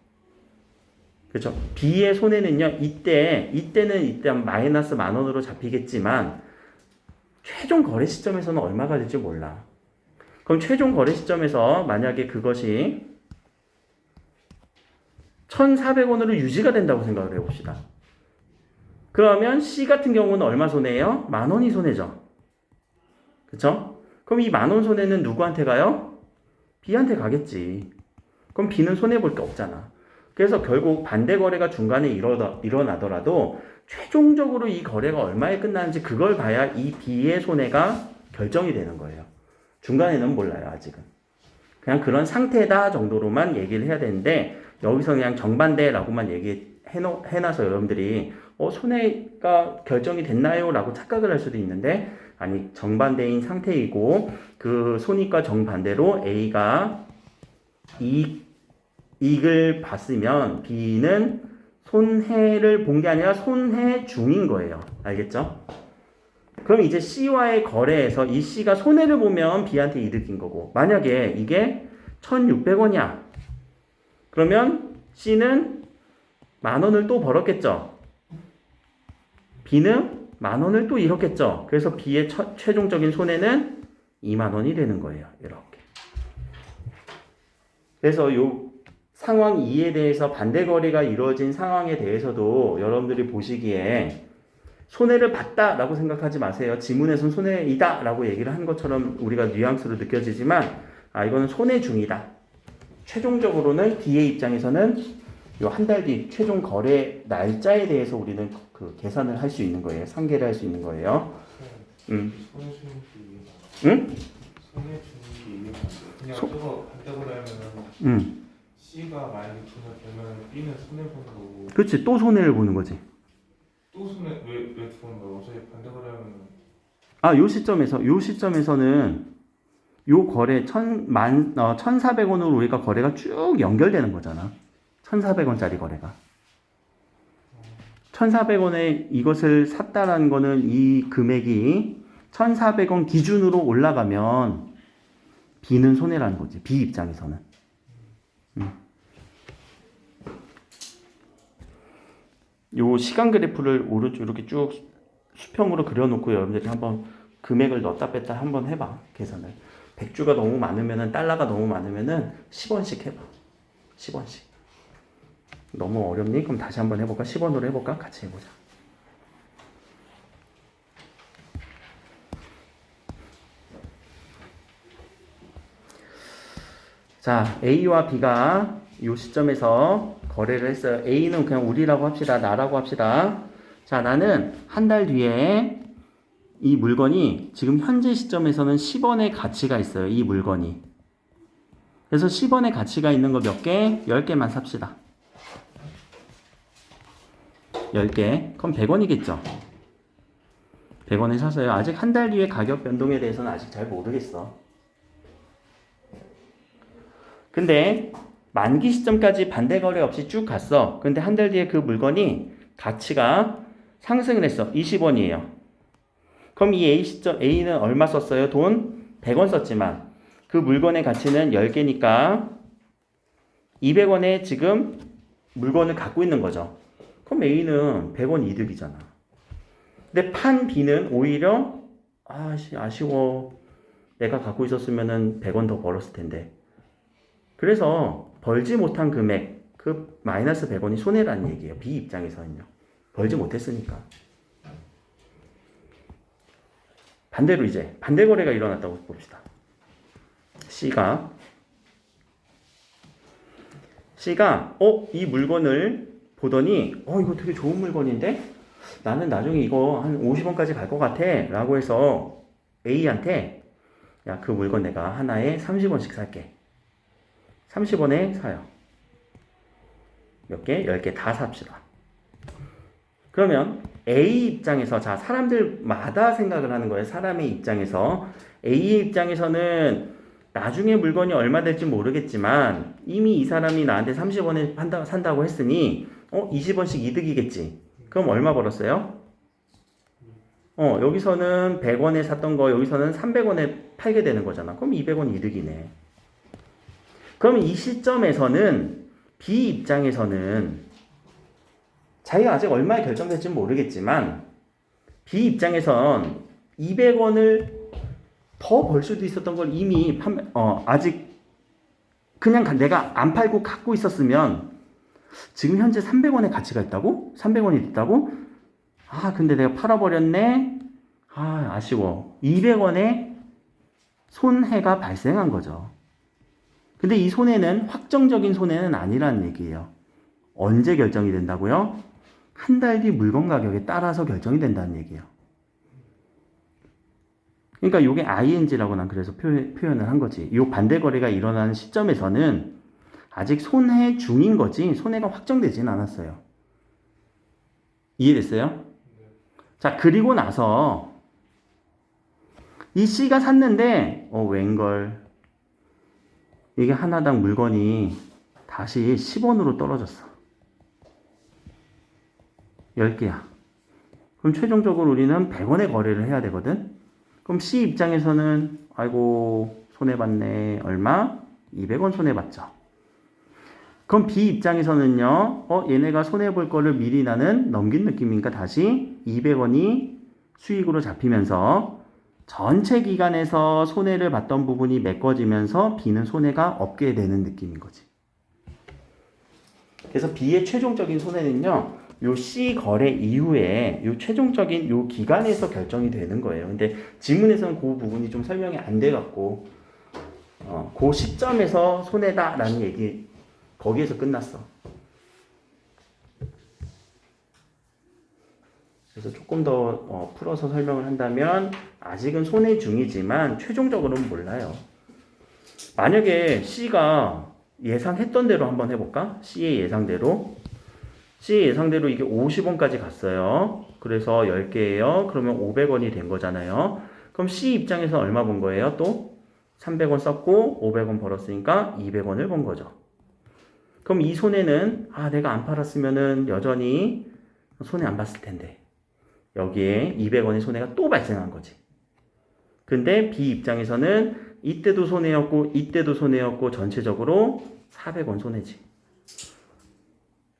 그렇죠? B의 손해는요, 이때는 일단 마이너스 10,000원으로 잡히겠지만 최종 거래 시점에서는 얼마가 될지 몰라. 그럼 최종 거래 시점에서 만약에 그것이 1,400원으로 유지가 된다고 생각을 해봅시다. 그러면 C 같은 경우는 얼마 손해예요? 10,000원이 손해죠. 그쵸? 그럼 이 10,000원 손해는 누구한테 가요? B한테 가겠지. 그럼 B는 손해볼 게 없잖아. 그래서 결국 반대 거래가 중간에 일어나더라도 최종적으로 이 거래가 얼마에 끝나는지 그걸 봐야 이 B의 손해가 결정이 되는 거예요. 중간에는 몰라요, 아직은. 그냥 그런 상태다 정도로만 얘기를 해야 되는데 여기서 그냥 정반대라고만 얘기해놔서 여러분들이 손해가 결정이 됐나요? 라고 착각을 할 수도 있는데 아니, 정반대인 상태이고 그 손익과 정반대로 A가 이익을 봤으면 B는 손해를 본 게 아니라 손해 중인 거예요. 알겠죠? 그럼 이제 C와의 거래에서 이 C가 손해를 보면 B한테 이득인 거고 만약에 이게 1,600원이야. 그러면 C는 10,000원을 또 벌었겠죠. B는 10,000원을 또 잃었겠죠. 그래서 B의 최종적인 손해는 20,000원이 되는 거예요. 이렇게. 그래서 요 상황 2에 대해서 반대 거래가 이루어진 상황에 대해서도 여러분들이 보시기에 손해를 봤다라고 생각하지 마세요. 지문에서는 손해이다라고 얘기를 한 것처럼 우리가 뉘앙스로 느껴지지만 이거는 손해 중이다. 최종적으로는 D의 입장에서는 요 한 달 뒤 최종 거래 날짜에 대해서 우리는 그 계산을 할 수 있는 거예요. 상계를 할 수 있는 거예요. 손해 주는 게 응? 손해 주는 게 그냥 저거 반대 거래하면은 C가 만약에 돈을 벌면 B는 손해 보는 거고 그렇지. 또 손해를 보는 거지. 또 손해 왜 보는 거야? 어차피 반대 거래하면 요 시점에서는 요 거래 1,400원으로 우리가 거래가 쭉 연결되는 거잖아. 1,400원짜리 거래가. 1,400원에 이것을 샀다라는 거는 이 금액이 1,400원 기준으로 올라가면 B는 손해라는 거지. B 입장에서는. 요 시간 그래프를 오른쪽 이렇게 쭉 수평으로 그려놓고 여러분들이 한번 금액을 넣었다 뺐다 한번 해봐. 계산을. 100주가 너무 많으면은 달러가 너무 많으면은 10원씩 해봐. 10원씩. 너무 어렵니? 그럼 다시 한번 해볼까? 10원으로 해볼까? 같이 해보자. 자, A와 B가 이 시점에서 거래를 했어요. A는 그냥 우리라고 합시다. 나라고 합시다. 자, 나는 한 달 뒤에 이 물건이 지금 현재 시점에서는 10원의 가치가 있어요. 이 물건이. 그래서 10원의 가치가 있는 거 몇 개? 10개만 삽시다. 10개. 그럼 100원이겠죠? 100원에 사서요. 아직 한 달 뒤에 가격 변동에 대해서는 아직 잘 모르겠어. 근데 만기 시점까지 반대 거래 없이 쭉 갔어. 근데 한 달 뒤에 그 물건이 가치가 상승을 했어. 20원이에요. 그럼 이 A 시점, A는 얼마 썼어요? 돈 100원 썼지만 그 물건의 가치는 10개니까 200원에 지금 물건을 갖고 있는 거죠. 그럼 A는 100원 이득이잖아. 근데 판 B는 오히려 아쉬워. 내가 갖고 있었으면은 100원 더 벌었을 텐데. 그래서 벌지 못한 금액, 그 마이너스 100원이 손해라는 얘기예요. B 입장에서는요. 벌지 못했으니까. 반대로 이제 반대 거래가 일어났다고 봅시다. C가 이 물건을 보더니 이거 되게 좋은 물건인데 나는 나중에 이거 한 50원까지 갈 것 같아 라고 해서 A한테 야, 그 물건 내가 하나에 30원씩 살게. 30원에 사요. 몇 개? 10개 다 삽시다. 그러면 A 입장에서 자 사람들마다 생각을 하는 거예요. 사람의 입장에서 A의 입장에서는 나중에 물건이 얼마 될지 모르겠지만 이미 이 사람이 나한테 30원에 산다고 했으니 20원씩 이득이겠지. 그럼 얼마 벌었어요? 여기서는 100원에 샀던 거 여기서는 300원에 팔게 되는 거잖아. 그럼 200원 이득이네. 그러면 이 시점에서는 B 입장에서는 자기가 아직 얼마에 결정될지는 모르겠지만 B 입장에선 200원을 더 벌 수도 있었던 걸 이미 아직 그냥 내가 안 팔고 갖고 있었으면 지금 현재 300원의 가치가 있다고? 300원이 있다고? 근데 내가 팔아버렸네? 아쉬워. 200원의 손해가 발생한 거죠. 근데 이 손해는 확정적인 손해는 아니라는 얘기예요. 언제 결정이 된다고요? 한 달 뒤 물건 가격에 따라서 결정이 된다는 얘기예요. 그러니까 이게 ING라고 난 그래서 표현을 한 거지. 이 반대 거래가 일어나는 시점에서는 아직 손해 중인 거지 손해가 확정되진 않았어요. 이해됐어요? 자, 그리고 나서 이 C가 샀는데 웬걸 이게 하나당 물건이 다시 10원으로 떨어졌어. 10개야. 그럼 최종적으로 우리는 100원에 거래를 해야 되거든. 그럼 C 입장에서는 아이고 손해봤네. 얼마? 200원 손해봤죠. 그럼 B 입장에서는요. 얘네가 손해볼 거를 미리 나는 넘긴 느낌이니까 다시 200원이 수익으로 잡히면서 전체 기간에서 손해를 봤던 부분이 메꿔지면서 B는 손해가 없게 되는 느낌인 거지. 그래서 B의 최종적인 손해는요. 요 C 거래 이후에 요 최종적인 요 기간에서 결정이 되는 거예요. 근데 지문에서는 그 부분이 좀 설명이 안 돼 갖고 그 시점에서 손해다라는 얘기 거기에서 끝났어. 그래서 조금 더 풀어서 설명을 한다면 아직은 손해 중이지만 최종적으로는 몰라요. 만약에 C가 예상했던 대로 한번 해볼까? C의 예상대로 이게 50원까지 갔어요. 그래서 10개예요. 그러면 500원이 된 거잖아요. 그럼 C 입장에서 얼마 번 거예요? 또 300원 썼고 500원 벌었으니까 200원을 번 거죠. 그럼 이 손해는 내가 안 팔았으면은 여전히 손해 안 봤을 텐데 여기에 200원의 손해가 또 발생한 거지. 근데 B 입장에서는 이때도 손해였고 이때도 손해였고 전체적으로 400원 손해지.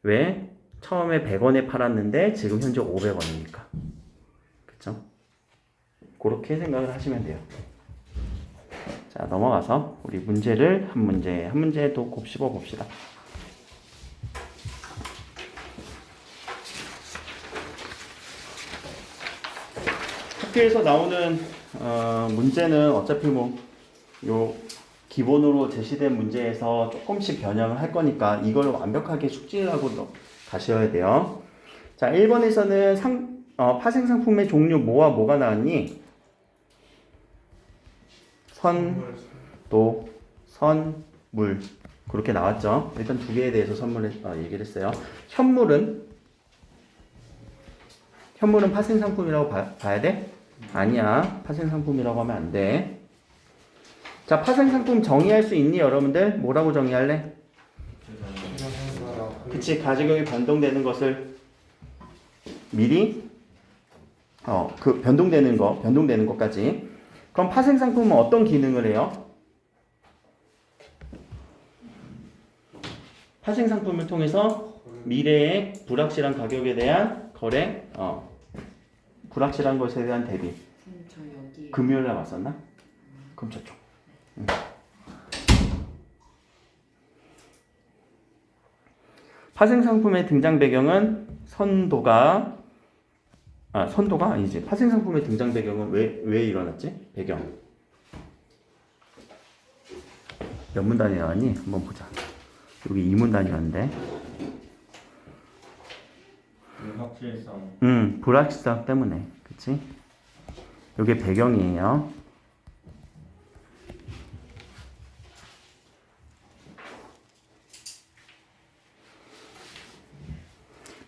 왜? 처음에 100원에 팔았는데 지금 현재 500원이니까. 그쵸? 그렇게 생각을 하시면 돼요. 자, 넘어가서 우리 문제를 한 문제 또 곱씹어 봅시다. 학교에서 나오는 문제는 어차피 요 기본으로 제시된 문제에서 조금씩 변형을 할 거니까 이걸 완벽하게 숙지하고 가셔야 돼요. 자, 1번에서는 파생 상품의 종류 뭐와 뭐가 나왔니? 선, 도, 선, 물. 그렇게 나왔죠. 일단 두 개에 대해서 얘기를 했어요. 현물은 파생 상품이라고 봐야 돼? 아니야. 파생 상품이라고 하면 안 돼. 자, 파생 상품 정의할 수 있니, 여러분들? 뭐라고 정의할래? 그치, 가격이 변동되는 것을 미리 변동되는 것까지. 그럼 파생 상품은 어떤 기능을 해요? 파생 상품을 통해서 미래의 불확실한 가격에 대한 거래, 불확실한 것에 대한 대비. 저 여기 금요일 날 왔었나? 그럼 저쪽. 파생 상품의 등장 배경은 선도가 아니지. 파생 상품의 등장 배경은 왜 일어났지? 배경. 몇 문 단위 나왔니? 한번 보자. 여기 2문 단위였는데. 불확실성. 불확실성 때문에. 그치? 요게 배경이에요.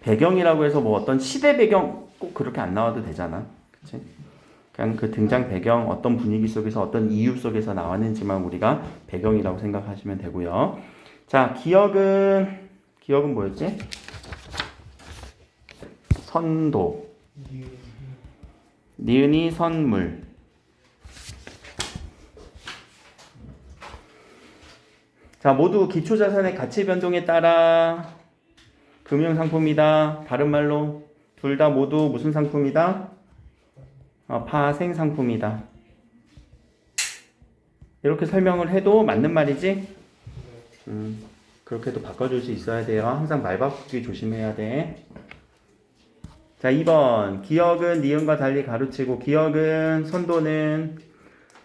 배경이라고 해서 뭐 어떤 시대 배경 꼭 그렇게 안 나와도 되잖아. 그치? 그냥 그 등장 배경 어떤 분위기 속에서 어떤 이유 속에서 나왔는지만 우리가 배경이라고 생각하시면 되고요. 자, 기억은 뭐였지? 선도. 니은이 선물. 자, 모두 기초자산의 가치 변동에 따라 금융상품이다. 다른 말로 둘 다 모두 무슨 상품이다? 파생 상품이다. 이렇게 설명을 해도 맞는 말이지? 그렇게도 바꿔줄 수 있어야 돼요. 항상 말 바꾸기 조심해야 돼. 자, 2번. 기억은 니은과 달리 가로치고 기억은 선도는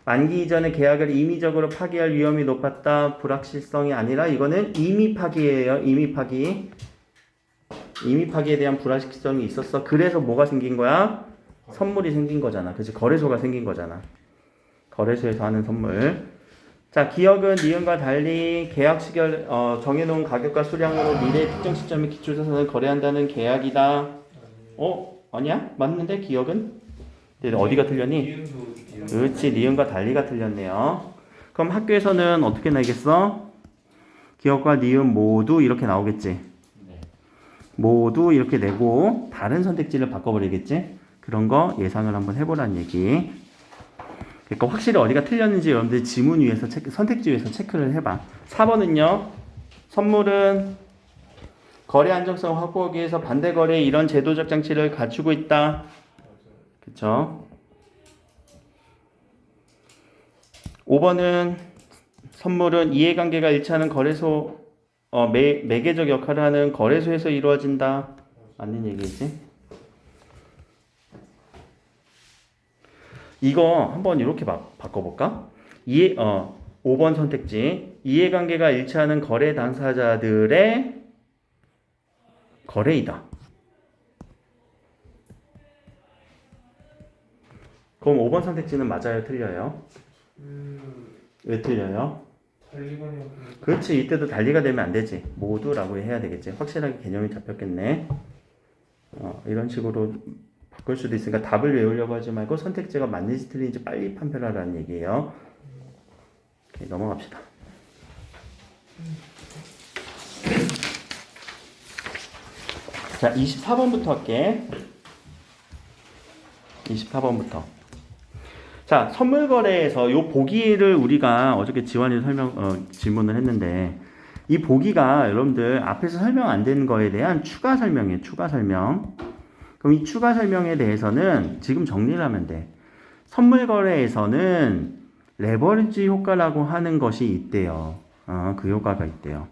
만기 이전의 계약을 임의적으로 파기할 위험이 높았다. 불확실성이 아니라 이거는 임의 파기예요. 임의 파기. 임의 파기에 대한 불확실성이 있었어. 그래서 뭐가 생긴 거야? 선물이 생긴 거잖아. 그치? 거래소가 생긴 거잖아. 거래소에서 하는 선물. 자, 기억은 니은과 달리 계약 시결 정해놓은 가격과 수량으로 미래의 특정 시점에 기초자산을 거래한다는 계약이다. 아니야? 맞는데 기억은? 근데 어디가 틀렸니? 그렇지, 니은과 달리가 틀렸네요. 그럼 학교에서는 어떻게 내겠어? 기억과 니은 모두 이렇게 나오겠지? 모두 이렇게 내고 다른 선택지를 바꿔버리겠지? 그런 거 예상을 한번 해보라는 얘기. 그러니까 확실히 어디가 틀렸는지 여러분들 지문 위에서 선택지 위에서 체크를 해봐. 4번은요. 선물은 거래 안정성 확보하기 위해서 반대 거래에 이런 제도적 장치를 갖추고 있다. 그쵸? 5번은 선물은 이해관계가 일치하는 거래소 매개적 역할을 하는 거래소에서 이루어진다. 맞는 얘기지? 이거 한번 이렇게 바꿔볼까? 5번 선택지. 이해관계가 일치하는 거래 당사자들의 거래이다. 그럼 5번 선택지는 맞아요? 틀려요? 왜 틀려요? 달리거나 그렇지. 이때도 달리가 되면 안 되지. 모두라고 해야 되겠지. 확실하게 개념이 잡혔겠네. 이런 식으로 바꿀 수도 있으니까 답을 외우려고 하지 말고 선택지가 맞는지 틀린지 빨리 판별하라는 얘기예요. 오케이, 넘어갑시다. 자, 24번부터 할게. 24번부터. 자, 선물 거래에서 요 보기를 우리가 어저께 지환이 질문을 했는데 이 보기가 여러분들 앞에서 설명 안 되는 거에 대한 추가 설명이에요. 추가 설명. 그럼 이 추가 설명에 대해서는 지금 정리를 하면 돼. 선물 거래에서는 레버리지 효과라고 하는 것이 있대요. 그 효과가 있대요.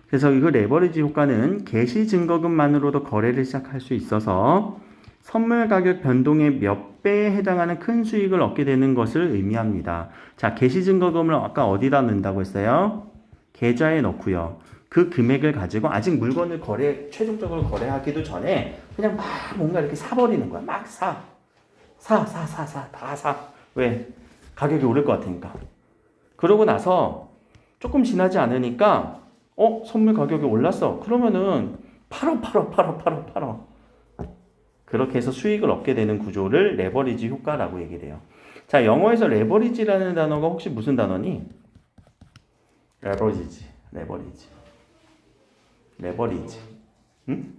그래서 이 레버리지 효과는 개시 증거금만으로도 거래를 시작할 수 있어서 선물 가격 변동의 몇 배에 해당하는 큰 수익을 얻게 되는 것을 의미합니다. 자, 개시 증거금을 아까 어디다 넣는다고 했어요? 계좌에 넣고요. 그 금액을 가지고 아직 물건을 최종적으로 거래하기도 전에 그냥 막 뭔가 이렇게 사버리는 거야. 막 다 사. 왜? 가격이 오를 것 같으니까. 그러고 나서 조금 지나지 않으니까 선물 가격이 올랐어. 그러면은 팔어. 그렇게 해서 수익을 얻게 되는 구조를 레버리지 효과라고 얘기를 해요. 자, 영어에서 레버리지라는 단어가 혹시 무슨 단어니? 레버리지. 응?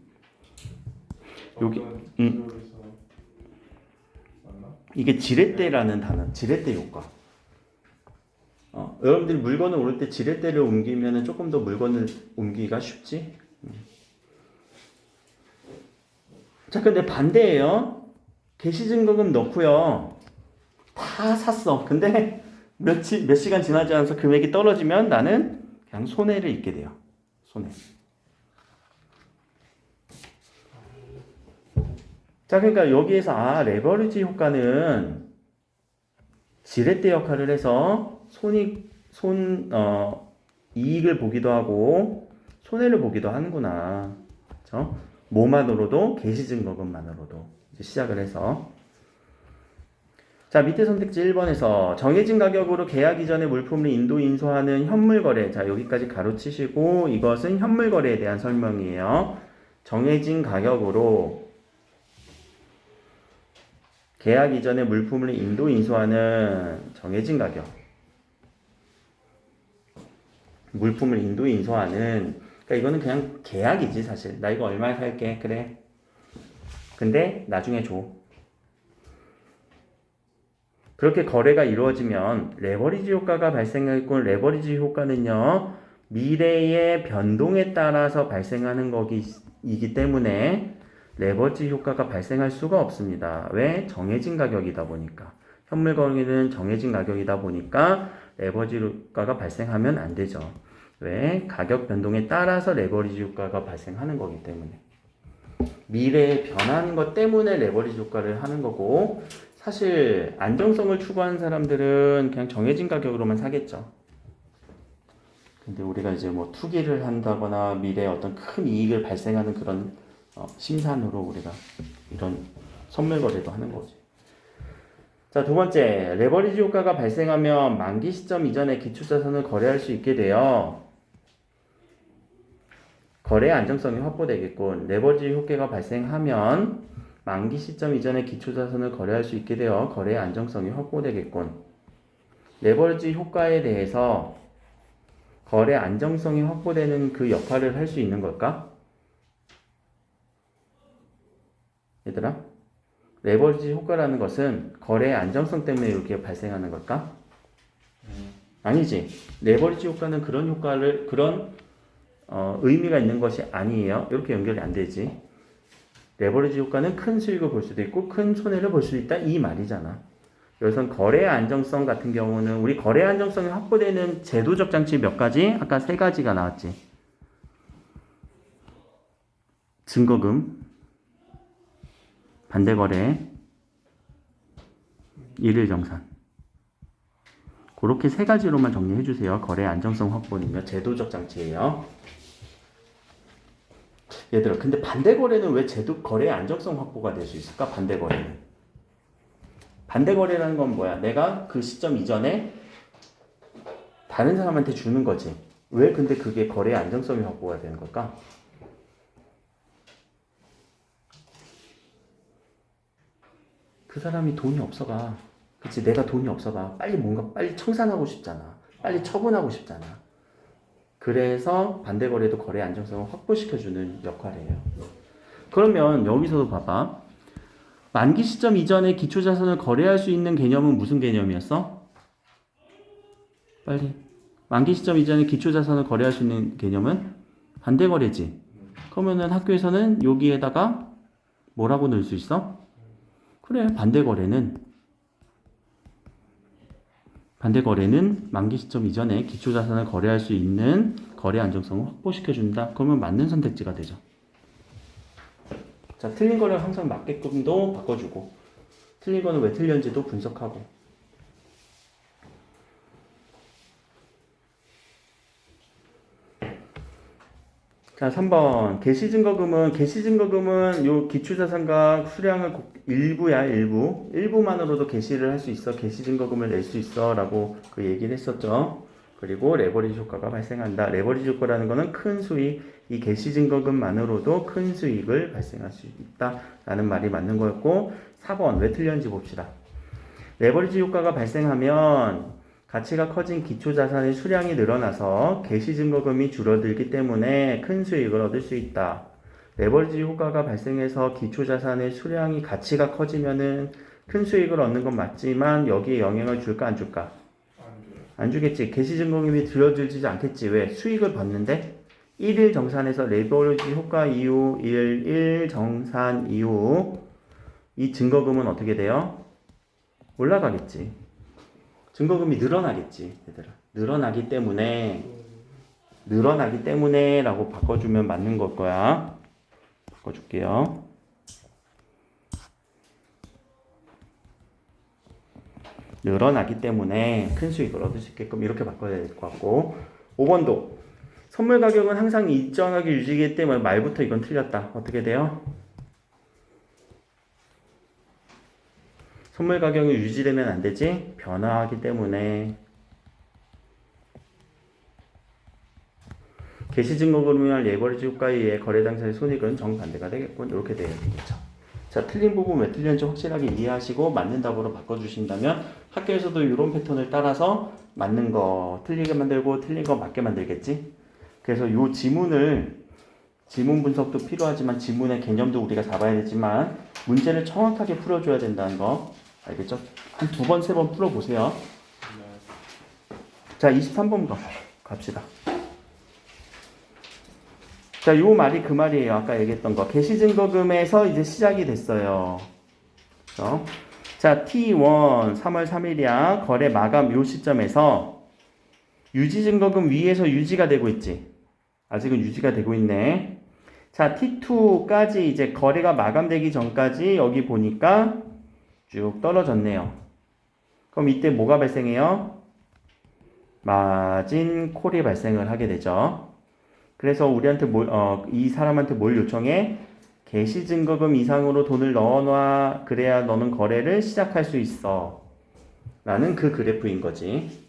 여기, 기술에서 맞나? 이게 지렛대라는 단어, 지렛대 효과. 여러분들이 물건을 올 때 지렛대를 옮기면 조금 더 물건을 옮기기가 쉽지? 자, 근데 반대예요. 개시증거금 넣고요. 다 샀어. 근데 몇 시간 지나지 않아서 금액이 떨어지면 나는 그냥 손해를 입게 돼요. 손해. 자, 그러니까 여기에서 레버리지 효과는 지렛대 역할을 해서 이익을 보기도 하고 손해를 보기도 하는구나. 그렇죠? 뭐만으로도 개시증거금만으로도 이제 시작을 해서 자, 밑에 선택지 1번에서 정해진 가격으로 계약 이전에 물품을 인도인수하는 현물거래. 자, 여기까지 가로치시고 이것은 현물거래에 대한 설명이에요. 정해진 가격으로 계약 이전에 물품을 인도인수하는 정해진 가격. 물품을 인도인수하는 그러니까 이거는 그냥 계약이지 사실. 나 이거 얼마에 살게. 그래. 근데 나중에 줘. 그렇게 거래가 이루어지면 레버리지 효과가 발생하고 레버리지 효과는요. 미래의 변동에 따라서 발생하는 거이기 때문에 레버리지 효과가 발생할 수가 없습니다. 왜? 정해진 가격이다 보니까. 현물 거래는 정해진 가격이다 보니까 레버리지 효과가 발생하면 안 되죠. 왜? 가격 변동에 따라서 레버리지 효과가 발생하는 거기 때문에. 미래에 변하는 것 때문에 레버리지 효과를 하는 거고 사실 안정성을 추구하는 사람들은 그냥 정해진 가격으로만 사겠죠. 근데 우리가 이제 뭐 투기를 한다거나 미래에 어떤 큰 이익을 발생하는 그런 심산으로 우리가 이런 선물 거래도 하는 거지. 자, 두 번째, 레버리지 효과가 발생하면 만기 시점 이전에 기초자산을 거래할 수 있게 돼요. 거래의 안정성이 확보되겠군. 레버리지 효과가 발생하면 만기 시점 이전에 기초자산을 거래할 수 있게 되어 거래의 안정성이 확보되겠군. 레버리지 효과에 대해서 거래 안정성이 확보되는 그 역할을 할 수 있는 걸까? 얘들아, 레버리지 효과라는 것은 거래의 안정성 때문에 이렇게 발생하는 걸까? 아니지. 레버리지 효과는 그런 효과를 의미가 있는 것이 아니에요. 이렇게 연결이 안 되지. 레버리지 효과는 큰 수익을 볼 수도 있고 큰 손해를 볼 수 있다 이 말이잖아. 여기서 거래 안정성 같은 경우는 우리 거래 안정성이 확보되는 제도적 장치 몇 가지? 아까 세 가지가 나왔지. 증거금, 반대거래, 일일정산. 그렇게 세 가지로만 정리해 주세요. 거래 안정성 확보는요. 제도적 장치예요. 얘들아, 근데 반대거래는 왜 거래의 안정성 확보가 될 수 있을까? 반대거래라는 건 뭐야? 내가 그 시점 이전에 다른 사람한테 주는 거지. 왜 근데 그게 거래의 안정성이 확보가 되는 걸까? 그 사람이 돈이 없어가. 그치? 내가 돈이 없어가. 빨리 청산하고 싶잖아. 빨리 처분하고 싶잖아. 그래서 반대거래도 거래 안정성을 확보시켜주는 역할이에요. 그러면 여기서도 봐봐. 만기 시점 이전에 기초자산을 거래할 수 있는 개념은 무슨 개념이었어? 빨리. 만기 시점 이전에 기초자산을 거래할 수 있는 개념은 반대거래지. 그러면은 학교에서는 여기에다가 뭐라고 넣을 수 있어? 그래, 반대거래는 만기 시점 이전에 기초자산을 거래할 수 있는 거래 안정성을 확보시켜준다. 그러면 맞는 선택지가 되죠. 자, 틀린 거를 항상 맞게끔도 바꿔주고 틀린 거는 왜 틀렸는지도 분석하고. 자, 3번 개시증거금은 요 기초자산과 수량을 일부야. 일부만으로도 개시를 할 수 있어. 개시증거금을 낼 수 있어 라고 그 얘기를 했었죠. 그리고 레버리지 효과가 발생한다. 레버리지 효과라는 거는 큰 수익, 이 개시 증거금만으로도 큰 수익을 발생할 수 있다라는 말이 맞는 거였고 4번 왜 틀렸는지 봅시다. 레버리지 효과가 발생하면 가치가 커진 기초자산의 수량이 늘어나서 개시 증거금이 줄어들기 때문에 큰 수익을 얻을 수 있다. 레버리지 효과가 발생해서 기초자산의 수량이 가치가 커지면은 큰 수익을 얻는 건 맞지만 여기에 영향을 줄까 안 줄까? 안 주겠지. 개시 증거금이 줄어들지 않겠지. 왜? 수익을 받는데 1일 정산에서 레버리지 효과 이후 1일 정산 이후 이 증거금은 어떻게 돼요? 올라가겠지. 증거금이 늘어나겠지. 얘들아. 늘어나기 때문에 라고 바꿔주면 맞는 걸 거야. 바꿔줄게요. 늘어나기 때문에 큰 수익을 얻을 수 있게끔 이렇게 바꿔야 될 것 같고 5번도 선물 가격은 항상 일정하게 유지하기 때문에 말부터 이건 틀렸다. 어떻게 돼요? 선물 가격이 유지되면 안 되지? 변화하기 때문에 개시 증거금이나 레버리지 효과에 의해 거래 당사의 손익은 정반대가 되겠군. 이렇게 돼야 되겠죠. 자, 틀린 부분 왜 틀렸는지 확실하게 이해하시고 맞는 답으로 바꿔주신다면 학교에서도 이런 패턴을 따라서 맞는 거 틀리게 만들고 틀린 거 맞게 만들겠지. 그래서 이 지문 분석도 필요하지만 지문의 개념도 우리가 잡아야 되지만 문제를 정확하게 풀어줘야 된다는 거 알겠죠? 한 2번, 3번 풀어보세요. 자, 23번 갑시다. 자, 요 말이 그 말이에요. 아까 얘기했던 거. 개시증거금에서 이제 시작이 됐어요. 그렇죠? 자, T1 3월 3일이야. 거래 마감 요 시점에서 유지증거금 위에서 유지가 되고 있지. 아직은 유지가 되고 있네. 자, T2까지 이제 거래가 마감되기 전까지 여기 보니까 쭉 떨어졌네요. 그럼 이때 뭐가 발생해요? 마진 콜이 발생을 하게 되죠. 그래서 우리한테 이 사람한테 뭘 요청해? 개시 증거금 이상으로 돈을 넣어놔. 그래야 너는 거래를 시작할 수 있어. 라는 그 그래프인 거지.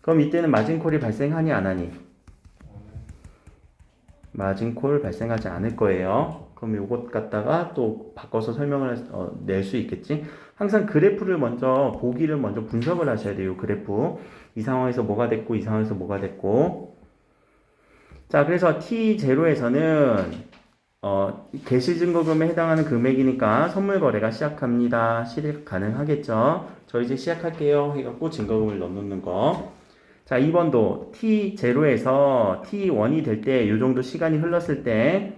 그럼 이때는 마진콜이 발생하니 안 하니? 마진콜 발생하지 않을 거예요. 그럼 요것 갖다가 또 바꿔서 설명을 낼 수 있겠지? 항상 그래프를 보기를 먼저 분석을 하셔야 돼요. 그래프. 이 상황에서 뭐가 됐고, 이 상황에서 뭐가 됐고. 자, 그래서 T0에서는, 개시증거금에 해당하는 금액이니까 선물 거래가 시작합니다. 실행 가능하겠죠? 저 이제 시작할게요. 해갖고 증거금을 넣는 거. 자, 2번도 T0에서 T1이 될 때, 요 정도 시간이 흘렀을 때,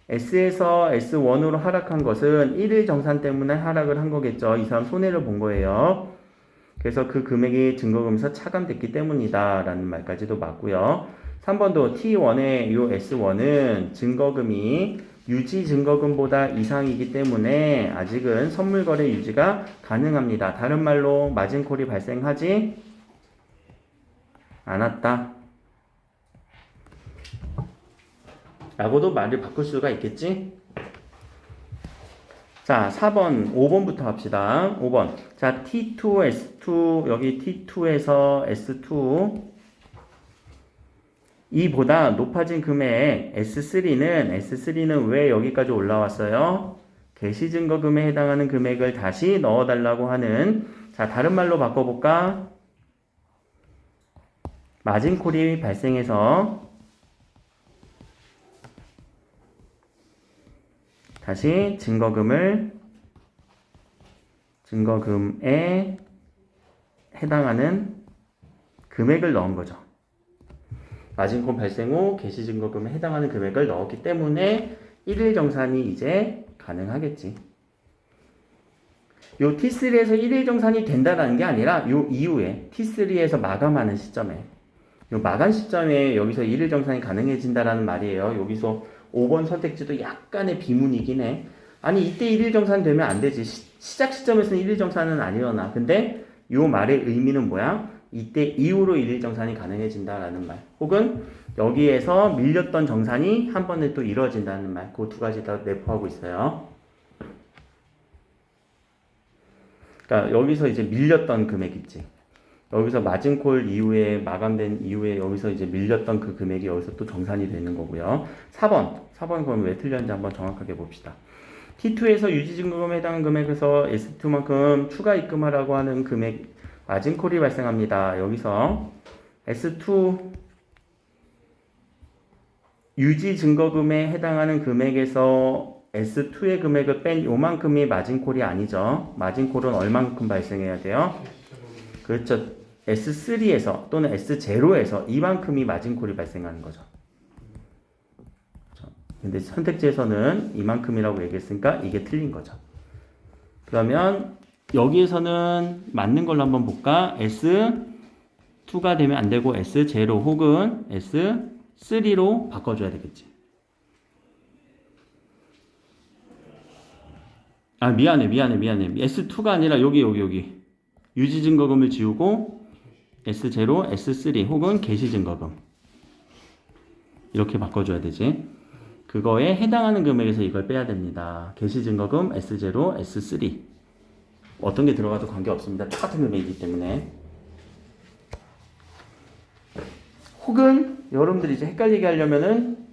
S에서 S1으로 하락한 것은 1일 정산 때문에 하락을 한 거겠죠. 이 사람 손해를 본 거예요. 그래서 그 금액이 증거금에서 차감됐기 때문이다. 라는 말까지도 맞고요. 3번도 T1의 요 S1은 증거금이 유지 증거금보다 이상이기 때문에 아직은 선물 거래 유지가 가능합니다. 다른 말로 마진콜이 발생하지 않았다. 라고도 말을 바꿀 수가 있겠지? 자, 4번, 5번부터 합시다. 5번. 자, T2, S2, 여기 T2에서 S2. 이보다 높아진 금액 S3는 왜 여기까지 올라왔어요? 개시증거금에 해당하는 금액을 다시 넣어달라고 하는, 자, 다른 말로 바꿔볼까? 마진콜이 발생해서 다시 증거금에 해당하는 금액을 넣은 거죠. 마진콜 발생 후 개시증거금에 해당하는 금액을 넣었기 때문에 1일 정산이 이제 가능하겠지. 요 T3에서 1일 정산이 된다라는 게 아니라 요 이후에 T3에서 마감하는 시점에 요 마감 시점에 여기서 1일 정산이 가능해진다라는 말이에요. 여기서 5번 선택지도 약간의 비문이긴 해. 아니 이때 1일 정산 되면 안 되지. 시작 시점에서는 1일 정산은 안 일어나. 근데 요 말의 의미는 뭐야? 이때 이후로 1일 정산이 가능해진다라는 말. 혹은 여기에서 밀렸던 정산이 한 번에 또 이루어진다는 말. 그 두 가지 다 내포하고 있어요. 그러니까 여기서 이제 밀렸던 금액 있지. 여기서 마진콜 이후에 마감된 이후에 여기서 이제 밀렸던 그 금액이 여기서 또 정산이 되는 거고요. 4번 그럼 왜 틀렸는지 한번 정확하게 봅시다. T2에서 유지증거금에 해당하는 금액에서 S2만큼 추가 입금하라고 하는 금액 마진콜이 발생합니다. 여기서 S2 유지증거금에 해당하는 금액에서 S2의 금액을 뺀 요만큼이 마진콜이 아니죠. 마진콜은 얼만큼 발생해야 돼요? 그렇죠. S3에서 또는 S0에서 이만큼이 마진콜이 발생하는 거죠. 그렇죠. 근데 선택지에서는 이만큼이라고 얘기했으니까 이게 틀린 거죠. 그러면 여기에서는 맞는 걸로 한번 볼까? S2가 되면 안 되고 S0 혹은 S3로 바꿔줘야 되겠지. 아, 미안해. S2가 아니라 여기. 유지증거금을 지우고 S0, S3 혹은 개시증거금 이렇게 바꿔줘야 되지. 그거에 해당하는 금액에서 이걸 빼야 됩니다. 개시증거금 S0, S3 어떤 게 들어가도 관계없습니다. 똑같은 금액이기 때문에. 혹은 여러분들이 이제 헷갈리게 하려면은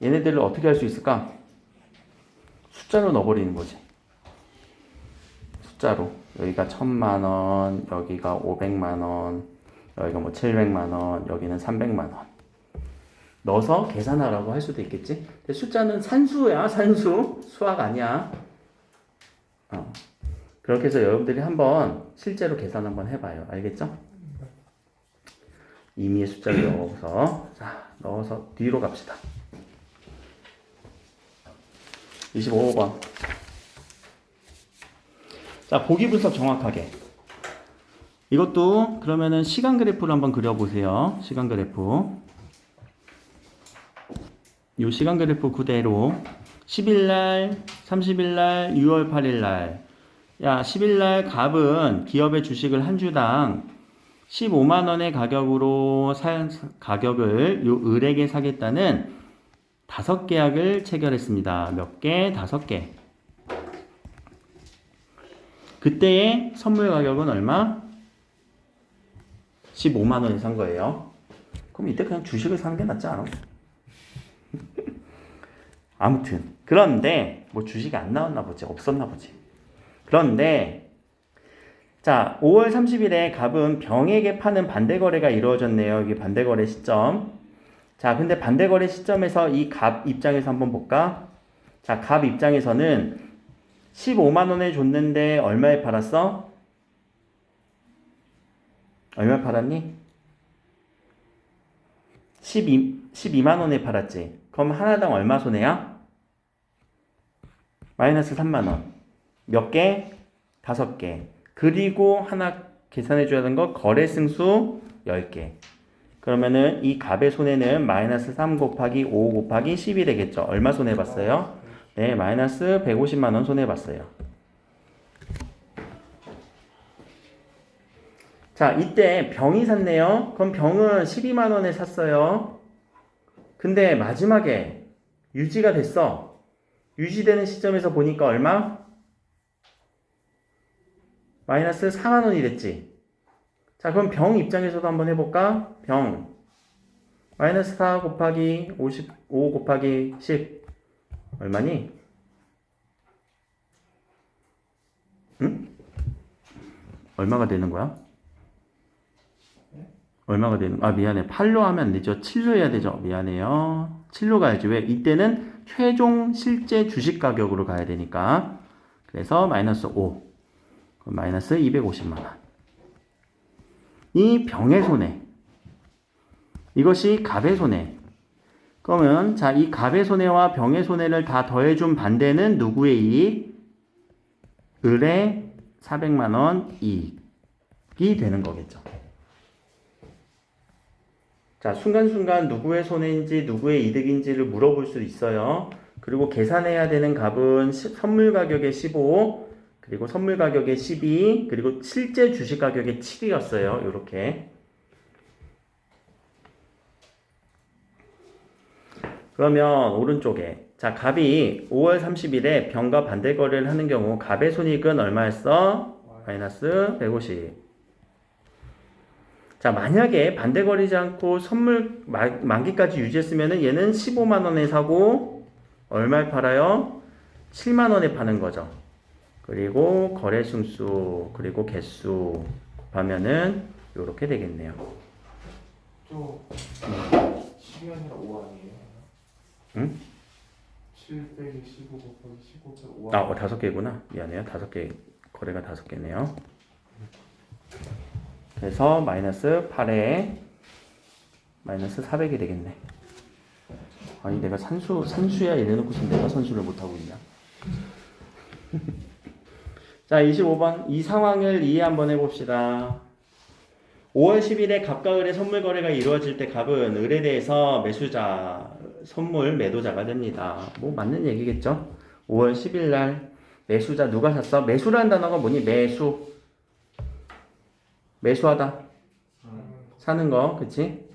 얘네들을 어떻게 할 수 있을까? 숫자로 넣어버리는 거지. 숫자로. 여기가 1000만원, 여기가 500만원, 여기가 뭐 700만원, 여기는 300만원. 넣어서 계산하라고 할 수도 있겠지? 근데 숫자는 산수야, 산수. 수학 아니야. 그렇게 해서 여러분들이 한번 실제로 계산 한번 해봐요. 알겠죠? 임의의 숫자를 넣어서 뒤로 갑시다. 25번. 자, 보기 분석 정확하게. 이것도 그러면은 시간 그래프를 한번 그려보세요. 시간 그래프. 이 시간 그래프 그대로 10일날, 30일날, 6월 8일날. 야, 10일날 갑은 기업의 주식을 한 주당 15만원의 가격으로 가격을 요 을에게 사겠다는 5계약을 체결했습니다. 몇 개? 5개. 그때의 선물 가격은 얼마? 15만원에 산 거예요. 그럼 이때 그냥 주식을 사는 게 낫지 않아? 아무튼 그런데 뭐 주식이 안 나왔나 보지, 없었나 보지. 그런데 자, 5월 30일에 갑은 병에게 파는 반대거래가 이루어졌네요. 이게 반대거래 시점. 자, 근데 반대거래 시점에서 이 갑 입장에서 한번 볼까? 자, 갑 입장에서는 15만원에 줬는데 얼마에 팔았어? 얼마 팔았니? 12만원에 팔았지. 그럼 하나당 얼마 손해야? 마이너스 3만원. 몇 개? 5개. 그리고 하나 계산해줘야 하는 거 거래 승수 10개. 그러면은 이 갑의 손해는 마이너스 3 곱하기 5 곱하기 10이 되겠죠. 얼마 손해봤어요? 네, 마이너스 150만원 손해봤어요. 자, 이때 병이 샀네요. 그럼 병은 12만원에 샀어요. 근데 마지막에 유지가 됐어. 유지되는 시점에서 보니까 얼마? 마이너스 4만원이 됐지. 자, 그럼 병 입장에서도 한번 해볼까? 병 마이너스 4 곱하기 55 곱하기 10 얼마니? 응? 얼마가 되는 거야? 얼마가 되는? 아, 미안해. 8로 하면 안 되죠. 7로 해야 되죠. 미안해요. 7로 가야지. 왜? 이때는 최종 실제 주식 가격으로 가야 되니까. 그래서 마이너스 5. 그럼 마이너스 250만원. 이 병의 손해. 이것이 갑의 손해. 그러면 자, 이 갑의 손해와 병의 손해를 다 더해준 반대는 누구의 이익? 을의 400만원 이익이 되는 거겠죠. 자, 순간순간 누구의 손해인지 누구의 이득인지를 물어볼 수 있어요. 그리고 계산해야 되는 값은 선물 가격의 15, 그리고 선물 가격의 12, 그리고 실제 주식 가격의 7이었어요. 이렇게. 그러면 오른쪽에 자, 갑이 5월 30일에 병과 반대 거래를 하는 경우 갑의 손익은 얼마였어? 마이너스 150. 자, 만약에 반대거리지 않고 선물 만기까지 유지했으면은 얘는 15만 원에 사고 얼마에 팔아요? 7만 원에 파는 거죠. 그리고 거래 승수 그리고 개수 곱하면은 요렇게 되겠네요. 저 10이 아니라 5 아니에요? 응? 7 빼기 15 곱하기 15 빼기 5 아, 5개구나. 미안해요. 5개 거래가 5개네요. 그래서 마이너스 8에 마이너스 400이 되겠네. 아니 내가 산수야 이래놓고서 내가 선수를 못하고 있냐. 자, 25번 이 상황을 이해 한번 해봅시다. 5월 10일에 갑과 을의 선물 거래가 이루어질 때 갑은 을에 대해서 매수자, 선물 매도자가 됩니다. 뭐 맞는 얘기겠죠? 5월 10일 날 매수자 누가 샀어? 매수라는 단어가 뭐니? 매수하다. 사는 거, 그치?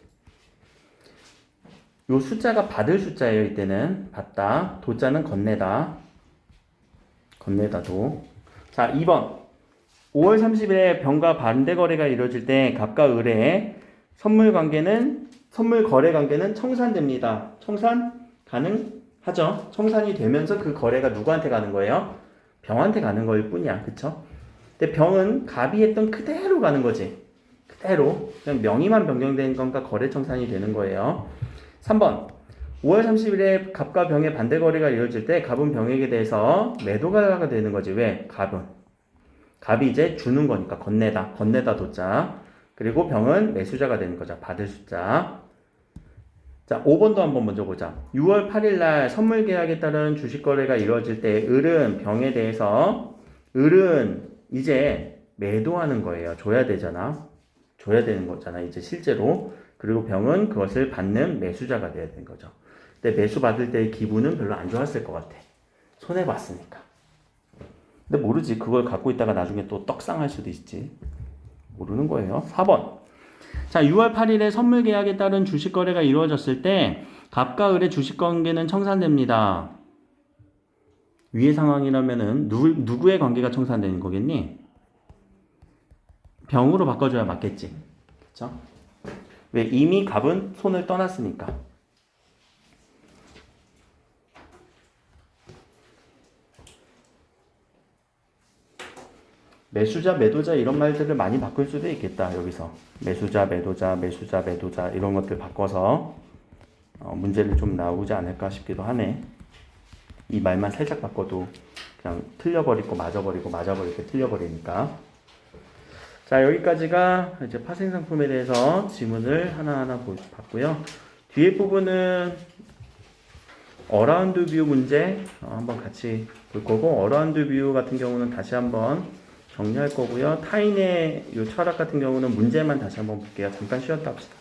요 숫자가 받을 숫자예요. 이때는 받다. 도자는 건네다. 건네다도. 자, 2번. 5월 30일에 병과 반대 거래가 이루어질 때 갑과 을의 선물 거래 관계는 청산됩니다. 청산 가능하죠. 청산이 되면서 그 거래가 누구한테 가는 거예요? 병한테 가는 거일 뿐이야. 그쵸? 근데 병은 갑이 했던 그대로 가는 거지. 그대로. 그냥 명의만 변경된 건가 거래 청산이 되는 거예요. 3번. 5월 30일에 갑과 병의 반대 거래가 이루어질 때 갑은 병에게 대해서 매도가 되는 거지. 왜? 갑이 이제 주는 거니까 건네다 도자. 그리고 병은 매수자가 되는 거죠. 받을 숫자. 자, 5번도 한번 먼저 보자. 6월 8일 날 선물 계약에 따른 주식 거래가 이루어질 때 을은 병에 대해서 을은 이제 매도하는 거예요. 줘야 되는 거잖아. 이제 실제로. 그리고 병은 그것을 받는 매수자가 돼야 되는 거죠. 근데 매수 받을 때의 기분은 별로 안 좋았을 것 같아. 손해 봤으니까. 근데 모르지. 그걸 갖고 있다가 나중에 또 떡상할 수도 있지. 모르는 거예요. 4번. 자, 6월 8일에 선물 계약에 따른 주식 거래가 이루어졌을 때 갑과 을의 주식 관계는 청산됩니다. 위의 상황이라면은 누구의 관계가 청산되는 거겠니? 병으로 바꿔줘야 맞겠지. 그쵸? 왜? 이미 갑은 손을 떠났으니까. 매수자, 매도자 이런 말들을 많이 바꿀 수도 있겠다. 여기서 매수자, 매도자 이런 것들 바꿔서 문제를 좀 나오지 않을까 싶기도 하네. 이 말만 살짝 바꿔도 그냥 틀려버리고 맞아버리고 틀려버리니까. 자, 여기까지가 이제 파생상품에 대해서 지문을 하나하나 봤고요. 뒤에 부분은 어라운드 뷰 문제 한번 같이 볼 거고, 어라운드 뷰 같은 경우는 다시 한번 정리할 거고요. 타인의 이 철학 같은 경우는 문제만 다시 한번 볼게요. 잠깐 쉬었다 합시다.